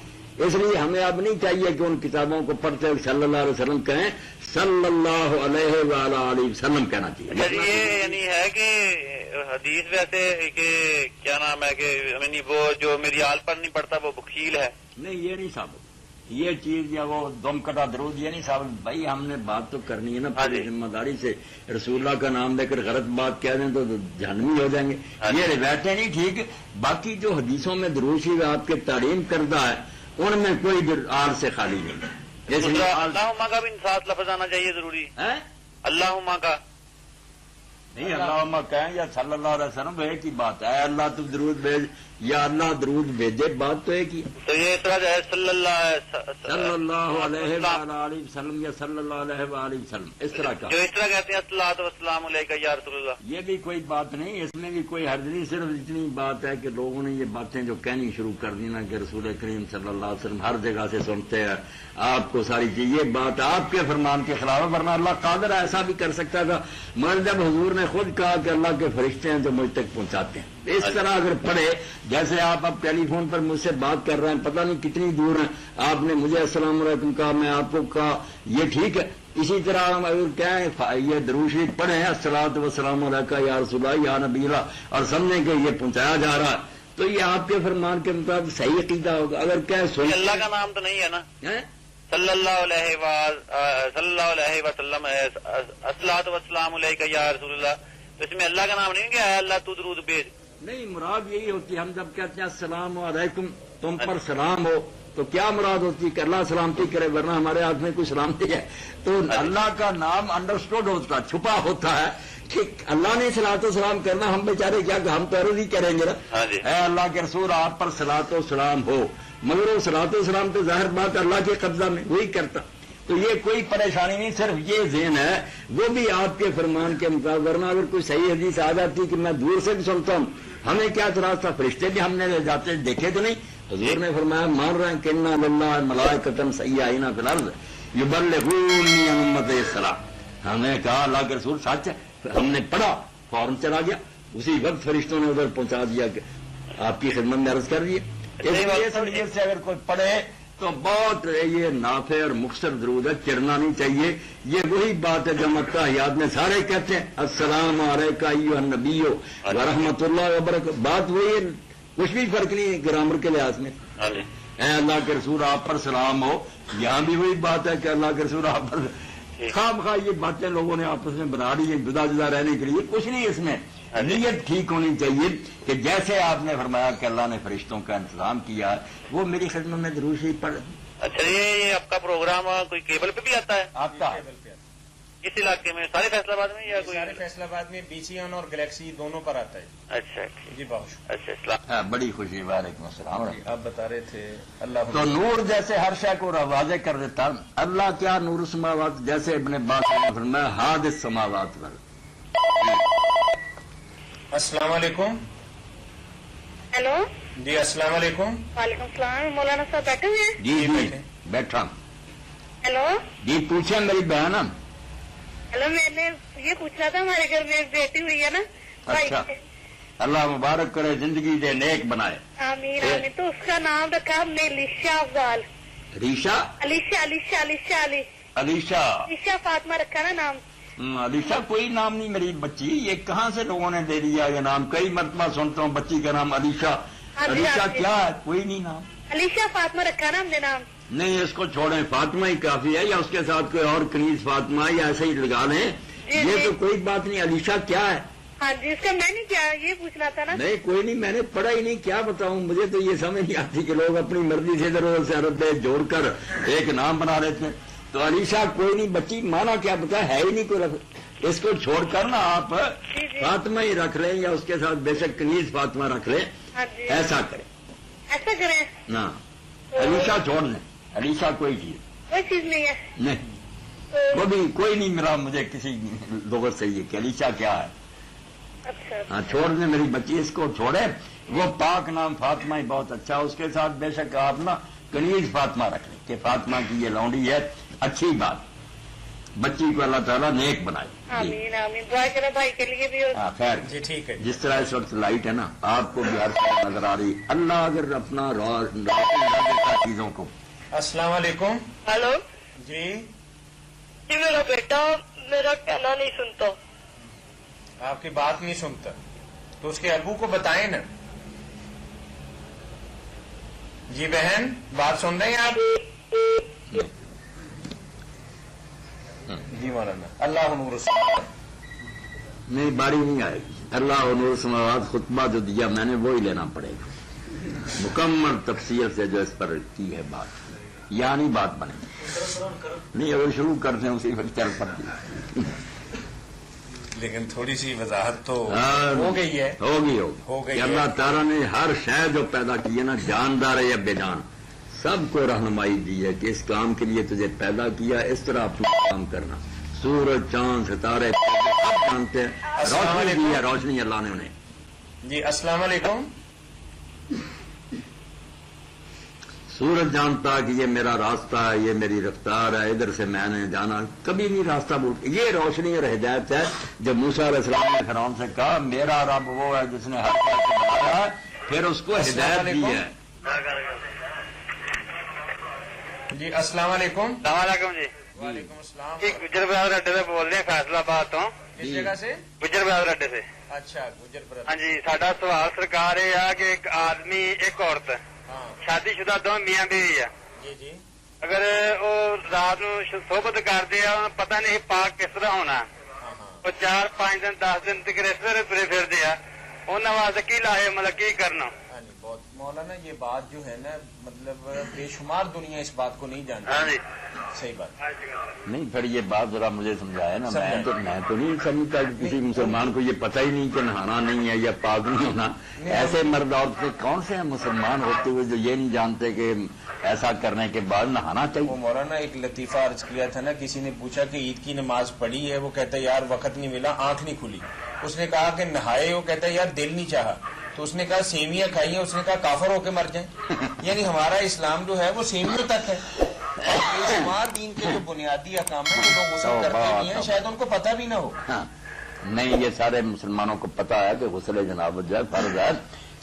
اس لیے ہمیں اب نہیں چاہیے کہ ان کتابوں کو پڑھتے ہوئے صلی اللہ علیہ وسلم کہیں، صلی اللہ علیہ وآلہ وسلم کہنا چاہیے. یہ یعنی ہے کہ حدیث ویسے کہ کیا نام ہے کہ یعنی وہ جو میری آل پر نہیں پڑتا وہ بخیل ہے؟ نہیں یہ نہیں ثابت، یہ چیز یا وہ دم کٹا درود یہ نہیں ثابت. بھائی ہم نے بات تو کرنی ہے نا پوری ذمہ داری سے. رسول اللہ کا نام لے کر غلط بات کہہ دیں تو جہنمی ہو جائیں گے. یہ روایتیں نہیں ٹھیک. باقی جو حدیثوں میں درود شریف آپ کے تعلیم کردہ ہے ان میں کوئی آر سے خالی نہیں. اللہم کا بھی 7 لفظ آنا چاہیے ضروری ہے. اللہم کا نہیں اللہم کہیں یا صلی اللہ علیہ وسلم ایک ہی بات ہے. اللہ تو درود بھیج یا اللہ درود بھیجے، بات تو ایک ہی. تو یہ اس طرح جو ہے صلی اللہ علیہ وآلہ وسلم یا صلی اللہ علیہ وآلہ وسلم اس طرح کا جو اس طرح کہتے ہیں الصلاۃ والسلام علیکہ یا رسول اللہ، یہ بھی کوئی بات نہیں. اس میں بھی کوئی حرج نہیں. صرف اتنی بات ہے کہ لوگوں نے یہ باتیں جو کہنی شروع کر دی نا کہ رسول کریم صلی اللہ علیہ وسلم ہر جگہ سے سنتے ہیں آپ کو ساری چیز، یہ بات آپ کے فرمان کے خلاف ہے. ورنہ اللہ قادر ایسا بھی کر سکتا تھا. مگر جب حضور نے خود کہا کہ اللہ کے فرشتے ہیں جو مجھ تک پہنچاتے ہیں، اس طرح اگر پڑھے جیسے آپ اب ٹیلی فون پر مجھ سے بات کر رہے ہیں، پتہ نہیں کتنی دور ہیں، آپ نے مجھے السلام علیکم کہا، میں آپ کو کہا، یہ ٹھیک ہے. اسی طرح ہم اگر کہیں یہ درود شریف پڑھیں الصلاۃ والسلام علیکہ یا رسول اللہ یا نبی اللہ، اور سمجھیں کہ یہ پہنچایا جا رہا ہے، تو یہ آپ کے فرمان کے مطابق صحیح عقیدہ ہوگا. اگر کہیں اللہ کا نام تو نہیں ہے نا، صلی اللہ علیہ وسلم الصلاۃ والسلام علیکہ یا رسول اللہ، تو اس میں اللہ کا نام نہیں کہ اللہ تو درود بھیج. نہیں، مراد یہی ہوتی ہے. ہم جب کہتے ہیں السلام علیکم، تم پر سلام ہو، تو کیا مراد ہوتی ہے کہ اللہ سلامتی کرے، ورنہ ہمارے ہاتھ میں کوئی سلامتی ہے؟ تو اللہ کا نام انڈرسٹوڈ ہوتا، چھپا ہوتا ہے کہ اللہ نے صلاۃ و سلام کرنا، ہم بیچارے کیا کہ ہم تو عرض ہی کریں گے نا، اے اللہ کے رسول آپ پر صلاۃ و سلام ہو، مگر وہ صلاۃ و سلام تو ظاہر بات اللہ کے قبضہ میں وہی کرتا. تو یہ کوئی پریشانی نہیں، صرف یہ ذہن ہے وہ بھی آپ کے فرمان کے مطابق، ورنہ اگر کوئی صحیح حدیث آ جاتی کہ میں دور سے بھی سنتا ہوں، ہمیں کیا اعتراض تھا؟ فرشتے بھی ہم نے جاتے دیکھے تو نہیں. حضور نے فرمایا مان رہے ہیں کہ ان اللہ ملائکۃ سیاحین فی الارض یبلغونی عن امتی السلام. ہم نے کہا اللہ کے رسول سچ ہے، ہم نے پڑھا فوراً چلا گیا، اسی وقت فرشتوں نے ادھر پہنچا دیا کہ آپ کی خدمت میں عرض کر دیا. اس لیے سے اگر کوئی پڑھے تو بہت یہ نافع اور مختصر درود ہے، چڑھنا نہیں چاہیے. یہ وہی بات ہے جو متحیات میں سارے کہتے ہیں السلام علیکہ ایھا النبی ورحمۃ اللہ وبرکاتہ. بات وہی ہے، کچھ بھی فرق نہیں ہے گرامر کے لحاظ میں. اے اللہ کے رسول آپ پر سلام ہو، یہاں بھی وہی بات ہے کہ اللہ کے رسول آپ پر. خام خواہ یہ باتیں لوگوں نے آپس میں بنا لی ہیں جدا جدا رہنے کے لیے، کچھ نہیں. اس میں نیت ٹھیک ہونی چاہیے کہ جیسے آپ نے فرمایا کہ اللہ نے فرشتوں کا انتظام کیا وہ میری خدمت میں ضرور ہی پڑھ. اچھا یہ آپ کا پروگرام کوئی کیبل پہ بھی آتا ہے؟ آپ کا اس علاقے میں سارے فیصلہ آباد میں یا کوئی؟ سارے فیصلہ آباد میں BCN اور گلیکسی دونوں پر آتا ہے. اچھا جی بہت شکریہ. اچھا اسلام. بڑی خوشی. وعلیکم السلام. آپ بتا رہے تھے اللہ تو نور جیسے ہر شے کو واضح کر دیتا، اللہ کیا نور السماوات، جیسے ابن عباس نے فرمایا حاد السماوات وال. السلام علیکم. ہیلو. جی السلام علیکم. وعلیکم السلام. مولانا صاحب بیٹھے ہوئے ہیں؟ جی جی بیٹھا. ہیلو. جی پوچھیں میری بہن. ہیلو میں نے یہ پوچھنا تھا، ہمارے گھر میں ایک بیٹی ہوئی ہے نا. اچھا اللہ مبارک کرے، زندگی دے، نیک بنائے. آمین آمین. تو اس کا نام رکھا ہم نے علیشا افضال. ریشا علیشا علیشا علیشا علی علیشا. علیشا فاطمہ رکھا نا نام. علیشا کوئی نام نہیں میری بچی، یہ کہاں سے لوگوں نے دے دیا یہ نام؟ کئی مرتبہ سنتا ہوں بچی کا نام علیشا. علیشا کیا ہے؟ کوئی نہیں نام. علیشا فاطمہ رکھا نا ہم نے نام. نہیں اس کو چھوڑیں، فاطمہ ہی کافی ہے، یا اس کے ساتھ کوئی اور کنیز فاطمہ یا ایسے ہی لگا لیں. یہ تو کوئی بات نہیں. علیشا کیا ہے؟ ہاں جی اس کا میں نے کیا یہ پوچھنا تھا نا. نہیں کوئی نہیں، میں نے پڑھا ہی نہیں، کیا بتاؤں. مجھے تو یہ سمجھ نہیں آتی کہ لوگ اپنی مرضی سے ادھر ادھر سے عرب جوڑ کر ایک نام بنا لیتے ہیں. تو علیشا کوئی نہیں بچی، مانا کیا بتا ہے ہی نہیں کوئی. اس کو چھوڑ کر نا آپ فاطمہ ہی رکھ لیں، یا اس کے ساتھ بے شک کنیز فاطمہ رکھ لیں. ایسا کریں. ایسا کریں نا علیشا چھوڑ لیں. علیشا کوئی چیز نہیں ہے. نہیں وہ بھی کوئی نہیں ملا مجھے کسی لغت سے یہ کہ علیشا کیا ہے. اچھا ہاں چھوڑ دیں میری بچی، اس کو چھوڑے. وہ پاک نام فاطمہ ہی بہت اچھا. اس کے ساتھ بے شک آپ نا کنیز فاطمہ رکھ لیں کہ فاطمہ کی یہ لونڈی ہے. اچھی بات، بچی کو اللہ تعالیٰ نیک بنائے. آمین آمین. دعا کرو بھائی کے لیے بھی. ہاں خیر. جی ٹھیک ہے. جس طرح اس وقت لائٹ ہے نا، آپ کو بھی ہر طرح نظر آ رہی. اللہ اگر اپنا روشن دیتا چیزوں کو. السلام علیکم. ہلو. جی جی میرا بیٹا میرا کہنا نہیں سنتا. آپ کی بات نہیں سنتا تو اس کے ابو کو بتائیں نا. جی بہن بات سن رہے ہیں آپ؟ جی مولانا. اللہ نور السماوات. نہیں باری نہیں آئے گی. اللہ نور السماوات خطبہ جو دیا میں نے وہی لینا پڑے گا مکمل تفصیل سے، جو اس پر کی ہے بات، یعنی بات بنے نہیں. اگر شروع کرتے ہیں اسی وقت چل پڑتی، لیکن تھوڑی سی وضاحت تو ہو گئی ہے. ہوگی. اللہ تعالیٰ نے ہر شے جو پیدا کی ہے نا، جاندار ہے یا بے جان، سب کو رہنمائی دی ہے کہ اس کام کے لیے تجھے پیدا کیا، اس طرح اپنا کام کرنا. سورج چاند ستارے سب جانتے ہیں. روشنی دی ہے، روشنی اللہ نے انہیں. جی السلام علیکم. سورج جانتا کہ یہ میرا راستہ ہے، یہ میری رفتار ہے، ادھر سے میں نے جانا، کبھی نہیں راستہ بھول. یہ روشنی اور ہدایت ہے. جب موسیٰ علیہ السلام نے فرعون سے کہا میرا رب وہ ہے جس نے ہر چیز کو بنایا ہے، پھر اس کو ہدایت دی ہے. جی السلام علیکم. السلام علیکم. جی وعلیکم السلام. گجر برادر اڈے سے بول رہے ہیں، فیصلہ آباد تو. کس جگہ سے؟ گجر برادر اڈے سے. اچھا گجر برادر. ہاں جی ساڈا سوال سرکار یہ ہے کہ ایک آدمی ایک عورت ہاں شادی شدہ دو میاں بیوی ہے. جی جی اگر وہ رات نو صحبت کرتے ہیں پتہ نہیں پاک کس طرح ہونا. ہاں ہاں. وہ 4 5 دن 10 دن تک اس طرح ترے پھرتے ہیں. انہوں واسطے کی لاہے مطلب کی کرنا؟ ہاں جی بہت مولانا یہ بات جو ہے نا مطلب بے شمار دنیا اس بات کو نہیں جانتی. ہاں جی صحیح بات. نہیں پھر یہ بات ذرا مجھے سمجھایا نا. میں تو نہیں سمجھتا کہ کسی مسلمان کو یہ پتہ ہی نہیں کہ نہانا نہیں ہے یا پاک نہیں ہونا. ایسے مرد عورتیں کون سے ہیں مسلمان ہوتے ہوئے جو یہ نہیں جانتے کہ ایسا کرنے کے بعد نہانا وہ چاہیے. مولانا ایک لطیفہ عرض کیا تھا نا, کسی نے پوچھا کہ عید کی نماز پڑھی ہے, وہ کہتا ہے یار وقت نہیں ملا, آنکھ نہیں کھلی. اس نے کہا کہ نہائے, وہ کہتا ہے یار دل نہیں چاہا. تو اس نے کہا سیویاں کھائی ہیں, اس نے کہا کافر ہو کے مر جائیں. یعنی ہمارا اسلام جو ہے وہ سیویوں تک ہے. اور شمار دین کے جو بنیادی احکام ہیں جو لوگ غسل کرتے بھی ہیں شاید ان کو پتہ بھی نہ ہو. نہیں, یہ سارے مسلمانوں کو پتا ہے کہ غسل جنابت جو ہے فرض ہے.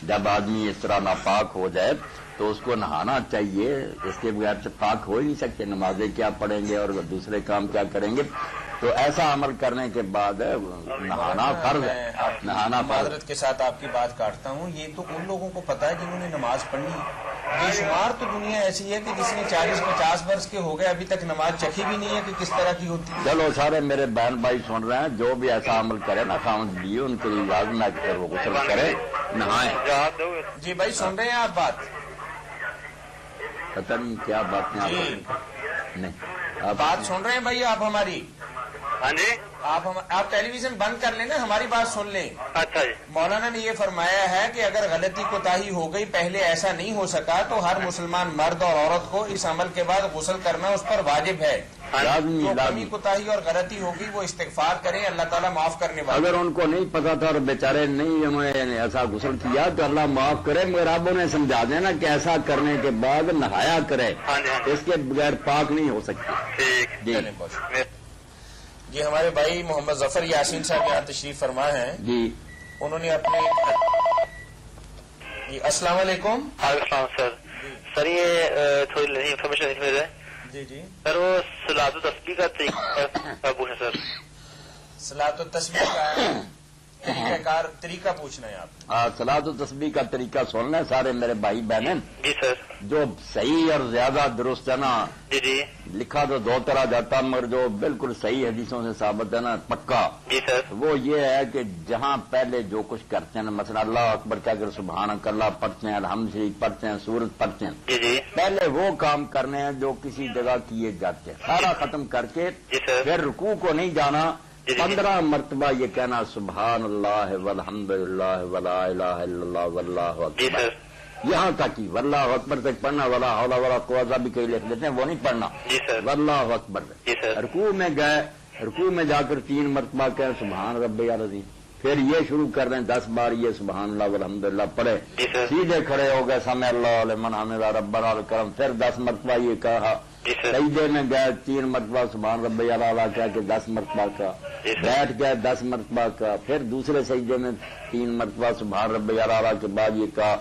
جب آدمی اس طرح ناپاک ہو جائے تو اس کو نہانا چاہیے. اس کے بغیر سے پاک ہو ہی نہیں سکتے. نمازیں کیا پڑھیں گے اور دوسرے کام کیا کریں گے. تو ایسا عمل کرنے کے بعد نہانا فرض ہے. نہانا فرض. معذرت کے ساتھ آپ کی بات کاٹتا ہوں, یہ تو ان لوگوں کو پتا ہے جنہوں نے نماز پڑھی. بے شمار تو دنیا ایسی ہے کہ جس نے 40-50 برس کے ہو گئے ابھی تک نماز چکھی بھی نہیں ہے کہ کس طرح کی ہوتی ہے. چلو سارے میرے بہن بھائی سن رہے ہیں, جو بھی ایسا عمل کرے نا خاوند بھی ان کے لیے لازم ہے کہ وہ غسل کرے, نہائیں. جی بھائی سن رہے ہیں آپ بات؟ پتہ نہیں کیا بات ہے جی نہیں بات سن رہے ہیں بھائی آپ ہماری؟ ہاں جی آپ ٹیلی ویژن بند کر لیں نا, ہماری بات سن لیں. اچھا جی مولانا نے یہ فرمایا ہے کہ اگر غلطی کوتاہی ہو گئی, پہلے ایسا نہیں ہو سکا, تو ہر مسلمان مرد اور عورت کو اس عمل کے بعد غسل کرنا اس پر واجب ہے. جو کمی کوتاہی اور غلطی ہوگی وہ استغفار کریں, اللہ تعالیٰ معاف کرنے والا. اگر ان کو نہیں پتا تھا اور بیچارے نہیں انہوں نے ایسا غسل کیا تو اللہ معاف کرے, مگر آپ انہیں سمجھا دینا کہ ایسا کرنے کے بعد نہایا کرے. اس کے بغیر پاک نہیں ہو سکتی. جی جی ہمارے بھائی محمد ظفر یاسین صاحب یہاں تشریف فرما ہیں. جی انہوں نے اپنے جی السلام علیکم. السلام سر یہ تھوڑی انفارمیشن مل رہا ہے. جی جی سر وہ صلاۃ التسبیح کا طریقہ پوچھنا سر. صلاۃ التسبیح کا طریقہ پوچھنا ہے آپ. صلاۃ التسبیح کا طریقہ سن لیں سارے میرے بھائی بہنیں. جی سر. جو صحیح اور زیادہ درست ہے نا, جی جی لکھا تو دو طرح جاتا مگر جو بالکل صحیح حدیثوں سے ثابت ہے نا پکا, جی سر, وہ یہ ہے کہ جہاں پہلے جو کچھ کرتے ہیں مثلا اللہ اکبر کہہ کر سبحانک اللہ پڑھتے ہیں, الحمد شریف پڑھتے ہیں, سورت پڑھتے ہیں, جی جی پہلے وہ کام کرنے ہیں جو کسی جگہ کیے جاتے ہیں, سارا ختم کر کے جی سر, پھر رکوع کو نہیں جانا. 15 مرتبہ یہ کہنا سبحان اللہ والحمد للہ ولا الہ الا اللہ واللہ جی اکبر. سر, یہاں تک ہی واللہ اکبر تک پڑھنا, ولا حول ولا قوت بھی کئی لکھ لیتے ہیں, وہ نہیں پڑھنا. جی سر, واللہ اکبر. جی سر, رکوع میں گئے, رکوع میں جا کر 3 مرتبہ کہیں سبحان ربی العظیم. پھر یہ شروع کر رہے ہیں 10 بار یہ سبحان اللہ والحمد للہ پڑھے. جی سر, سیدھے کھڑے ہو گئے سمع اللہ لمن حمدہ ربنا الکرم, پھر 10 مرتبہ یہ کہا. جی سر, سجدے میں گئے 3 مرتبہ سبحان ربی الاعلیٰ کہہ کے 10 مرتبہ کا. جی سر, بیٹھ گئے 10 مرتبہ کا. پھر دوسرے سجدے میں 3 مرتبہ سبحان ربی الاعلیٰ کے بعد یہ کہا,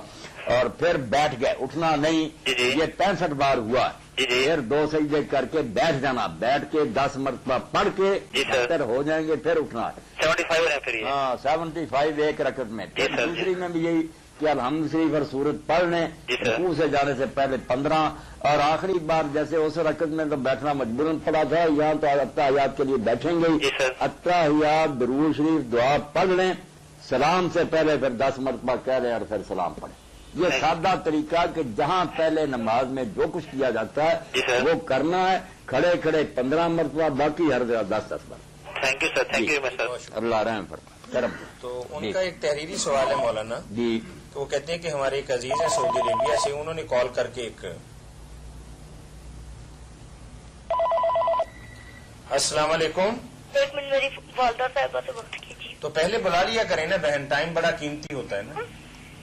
اور پھر بیٹھ گئے, اٹھنا نہیں. جی جی, یہ 65 بار ہوا. جی جی, پھر 2 سجدے کر کے بیٹھ جانا, بیٹھ کے 10 مرتبہ پڑھ کے جی سر, 70 ہو جائیں گے, پھر اٹھنا ہے. 75 ہے پھر یہ. ہاں 75 ایک رکعت میں. جی پھر سر, دوسری میں بھی یہی کہ الحمد شریف اور سورت پڑھ لیں. جی سر, رکوع سے جانے سے پہلے 15, اور آخری بار جیسے اس رکعت میں تو بیٹھنا مجبوراً پڑا تھا, یہاں تو اتحیات کے لیے بیٹھیں گے. جی سر, اتحیات درود شریف دعا پڑھ لیں, سلام سے پہلے پھر 10 مرتبہ کہہ لیں اور پھر سلام پڑھیں. یہ سادہ طریقہ کہ جہاں پہلے نماز میں جو کچھ کیا جاتا ہے وہ کرنا ہے. کھڑے کھڑے 15 مرتبہ, باقی ہر جگہ 10 بار. Thank you sir, thank you sir. اللہ رحم فرمائے. تو ان کا ایک تحریری سوال ہے مولانا. جی تو وہ کہتے ہیں کہ ہمارے ایک عزیز ہیں سعودی عربیہ سے, انہوں نے کال کر کے ایک السلام علیکم. ایک منٹ میری والدہ صاحبہ سے بات کیجیے. تو پہلے بلا لیا کریں نا بہن, ٹائم بڑا قیمتی ہوتا ہے نا.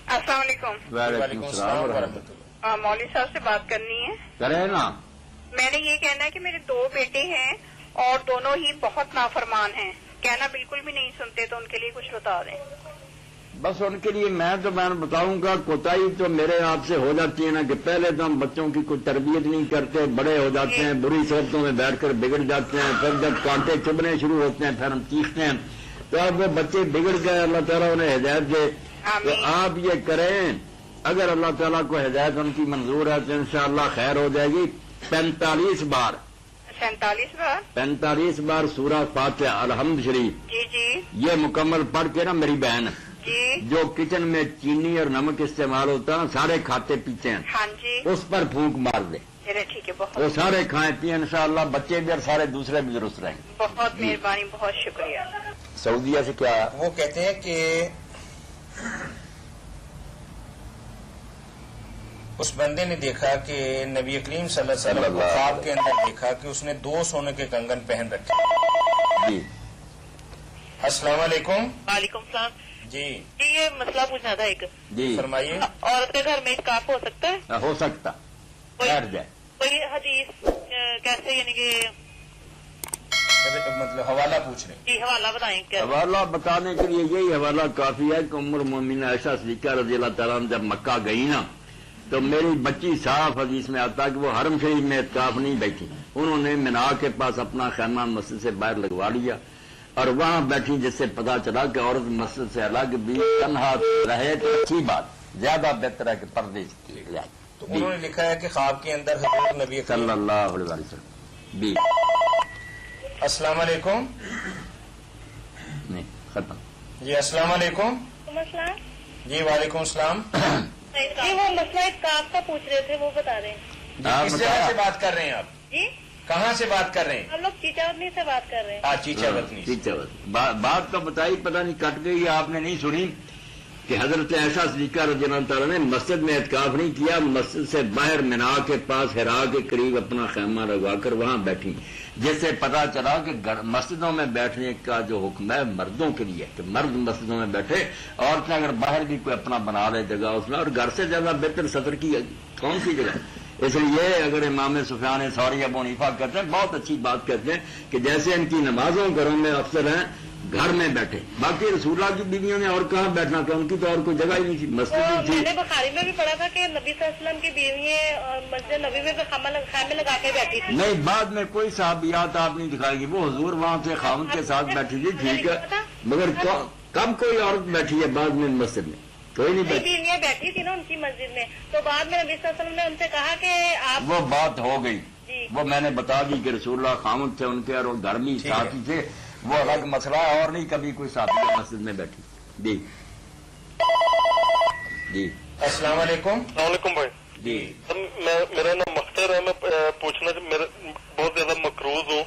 السلام علیکم. وعلیکم السلام ورحمۃ اللہ. مولوی صاحب سے بات کرنی ہے. کریں نا. میں نے یہ کہنا ہے کہ میرے 2 بیٹے ہیں اور دونوں ہی بہت نافرمان ہیں, کہنا بالکل بھی نہیں سنتے, تو ان کے لیے کچھ بتا دیں. بس ان کے لیے میں بتاؤں گا, کوتاہی تو میرے آپ سے ہو جاتی ہے نا کہ پہلے تو ہم بچوں کی کوئی تربیت نہیں کرتے, بڑے ہو جاتے ہیں, بری صحبتوں میں بیٹھ کر بگڑ جاتے ہیں, پھر جب کانٹے چبھنے شروع ہوتے ہیں پھر ہم چیختے ہیں. تو اب وہ بچے بگڑ گئے, اللہ تعالیٰ انہیں ہدایت دے. تو آپ یہ کریں, اگر اللہ تعالیٰ کو ہدایت ان کی منظور ہے تو انشاءاللہ خیر ہو جائے گی. 45 بار 45 بار سورہ فاتحہ الحمد شریف جی جی یہ مکمل پڑھ کے نا میری بہن جی جو کچن میں چینی اور نمک استعمال ہوتا ہے سارے کھاتے پیتے ہیں، ہاں جی اس پر پھونک مار دے، چلے ٹھیک ہے، بہت وہ سارے کھائیں پیئیں انشاءاللہ، بچے بھی اور سارے دوسرے بھی درست رہیں گے۔ بہت مہربانی، بہت شکریہ۔ سعودیہ سے کیا وہ کہتے ہیں کہ اس بندے نے دیکھا کہ نبی کریم صلی اللہ علیہ وسلم کو خواب کے اندر دیکھا کہ اس نے 2 سونے کے کنگن پہن رکھے۔ جی السلام علیکم۔ وعلیکم السلام جی جی، یہ مسئلہ پوچھنا تھا ایک، جی فرمائیے۔ عورت کے گھر میں اعتکاف ہو سکتا ہے؟ ہو سکتا، ٹھہر جائے، کوئی حدیث کیسے، یعنی کہ مطلب حوالہ پوچھ رہے ہیں۔ جی حوالہ بتائیں کیا؟ حوالہ بتانے کے لیے یہی حوالہ کافی ہے کہ ام المومنین عائشہ صدیقہ رضی اللہ تعالیٰ عنہ جب مکہ گئی نا تو میری بچی صاف حدیث میں آتا کہ وہ حرم شریف میں اعتکاف نہیں بیٹھی، انہوں نے منا کے پاس اپنا خیمہ مسجد سے باہر لگوا لیا اور وہاں بیٹھی، جس سے پتا چلا کہ عورت مسجد سے الگ بھی تنہا رہے تو اچھی بات، زیادہ بہتر ہے کہ پردے کی جائے۔ تو انہوں نے لکھا ہے کہ خواب کے اندر حضرت نبی صلی کریم۔ اللہ علیہ وسلم بھی السلام علیکم۔ نہیں ختم۔ جی السلام علیکم۔ مسئلہ جی وعلیکم السلام۔ جی وہ مسئلہ اعتکاف کا پوچھ رہے تھے، وہ بتا رہے ہیں۔ جی کس جگہ سے بات کر رہے ہیں آپ؟ جی کہاں سے بات کر رہے ہیں؟ ہم لوگ چیچاونی سے بات کر رہے ہیں۔ چیچا وطنی سے۔ ٹھیک ہے، بات تو بتائی، پتہ نہیں کٹ گئی، آپ نے نہیں سنی کہ حضرت عائشہ صدیقہ رضی اللہ تعالیٰ نے مسجد میں اعتکاف نہیں کیا، مسجد سے باہر منا کے پاس حرا کے قریب اپنا خیمہ لگوا کر وہاں بیٹھی، جس سے پتا چلا کہ مسجدوں میں بیٹھنے کا جو حکم ہے مردوں کے لیے کہ مرد مسجدوں میں بیٹھے، عورتیں اگر باہر بھی کوئی اپنا بنا لے جگہ اس میں، اور گھر سے زیادہ بہتر سطر کی کون سی جگہ؟ اس لیے اگر امام سفیان ثوری ابو حنیفہ کہتے ہیں، بہت اچھی بات کہتے ہیں کہ جیسے ان کی نمازوں گھروں میں اکثر ہیں، گھر میں بیٹھے۔ باقی رسول اللہ کی بیویوں نے اور کہاں بیٹھنا تھا، ان کی تو اور کوئی جگہ ہی نہیں تھی، مسجد ہی میں تھی۔ نے بخاری میں بھی پڑھا تھا کہ نبی صلی اللہ علیہ وسلم کی بیویاں مسجد نبی میں خیمے لگا کے بیٹھی تھی۔ نہیں، بعد میں کوئی صحابیات آپ نہیں دکھائے گی، وہ حضور وہاں سے خاوند کے ساتھ بیٹھی تھی، ٹھیک ہے، مگر کب کوئی عورت بیٹھی ہے بعد میں مسجد میں؟ کوئی نہیں بیٹھی۔ بیویاں بیٹھی تھی نا ان کی مسجد میں، تو بعد میں نبی صلی اللہ علیہ وسلم نے ان سے کہا کہ آپ وہ بات ہو گئی، جی وہ میں نے بتا دی کہ رسول اللہ خامد تھے ان کے اور وہ گھر میں ساتھی تھے، وہ الگ مسئلہ ہے، اور نہیں کبھی کوئی ساتھی مسجد میں بیٹھی۔ جی جی السلام علیکم۔ السلام علیکم بھائی۔ جی میرا نام مختار ہے، میں پوچھنا بہت زیادہ مقروض ہوں،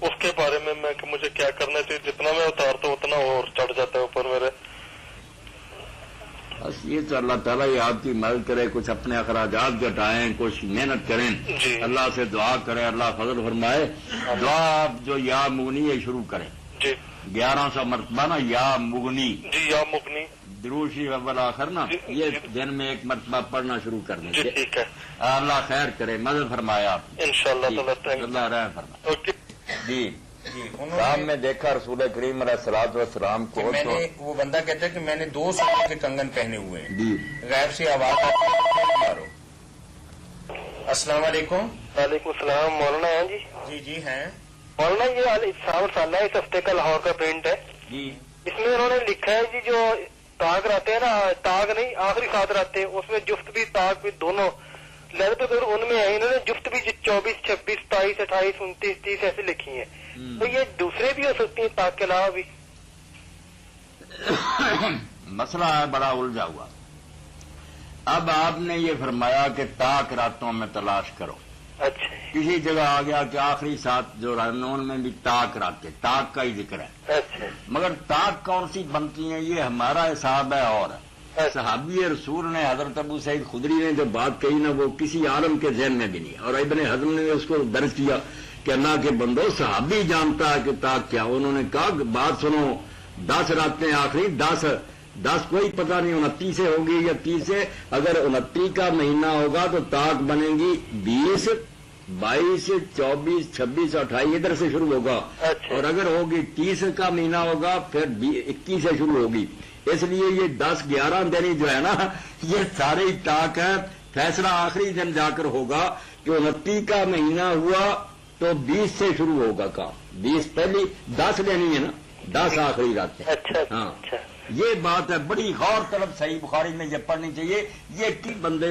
اس کے بارے میں کہ مجھے کیا کرنا چاہیے، جتنا میں اتارتا ہوں اتنا اور چڑھ جاتا ہے اوپر میرے۔ بس یہ تو اللہ تعالیٰ یہ آپ کی مدد کرے، کچھ اپنے اخراجات گھٹائیں، کچھ محنت کریں، جی اللہ سے دعا کریں، اللہ فضل فرمائے۔ دعا آپ جو یا مغنی ہے شروع کریں، جی 1100 مرتبہ نا یا مغنی، جی یا مغنی، درود شریف اول آخر نا، یہ دن میں ایک مرتبہ پڑھنا شروع کر دیں، جی ٹھیک ہے، اللہ خیر کرے، مدد فرمائے آپ، انشاءاللہ تعالیٰ۔ اللہ رحم فرمائے۔ اوکے جی جی شام میں دیکھا رسول کریم علیہ الصلوۃ والسلام کو، میں تو نے وہ بندہ کہتا ہے کہ میں نے 2 سونے کے کنگن پہنے ہوئے ہیں، جی غیب سے آواز آتی ہے مارو۔ السلام علیکم۔ وعلیکم السلام مولانا ہیں جی؟ جی جی ہیں۔ مولانا یہ شام سالہ اس ہفتے کا لاہور کا پرنٹ ہے، جی اس میں انہوں نے لکھا ہے جی جو تاغ رہتے ہیں نا، تاغ نہیں آخری ساتھ رہتے ہیں، اس میں جفت بھی تاغ بھی دونوں لہر ان میں ہے، انہوں نے جفت بھی 24 26 27 28 29 30 ایسے لکھی ہیں، تو یہ دوسرے بھی ہو سکتی ہیں تاغ کے علاوہ بھی؟ مسئلہ ہے بڑا الجھا ہوا۔ اب آپ نے یہ فرمایا کہ تاک راتوں میں تلاش کرو، اچھا کسی جگہ آ گیا کہ آخری ساتھ جو رنون میں بھی تاک رات، تاک کا ہی ذکر ہے، اچھا مگر تاک کون سی بنتی ہیں یہ ہمارا حساب ہے، اور صحابی رسول نے حضرت ابو سعید خدری نے جو بات کہی نا وہ کسی عالم کے ذہن میں بھی نہیں، اور ابن حزم نے اس کو درج کیا کہ اللہ کے بندو صحابی جانتا ہے کہ تاک کیا، انہوں نے کہا کہ بات سنو، 10 راتیں آخری، 10 کوئی پتہ نہیں 29 سے ہوگی یا 30 سے، اگر 29 کا مہینہ ہوگا تو تاک بنے گی 20 22 24 26 28 ادھر سے شروع ہوگا، اور اگر ہوگی 30 کا مہینہ ہوگا پھر 21 سے شروع ہوگی، اس لیے یہ 10 11 دن جو ہے نا یہ سارے ہی تاک ہے، فیصلہ آخری دن جا کر ہوگا کہ 29 کا مہینہ ہوا تو 20 سے شروع ہوگا کام، 20 پہلی 10 لینی ہے نا، 10 آخری رات ہے۔ ہاں یہ بات ہے، بڑی غور طلب، صحیح بخاری میں یہ پڑھنی چاہیے، یہ کی بندے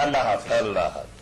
اللہ حافظ. اللہ حافظ.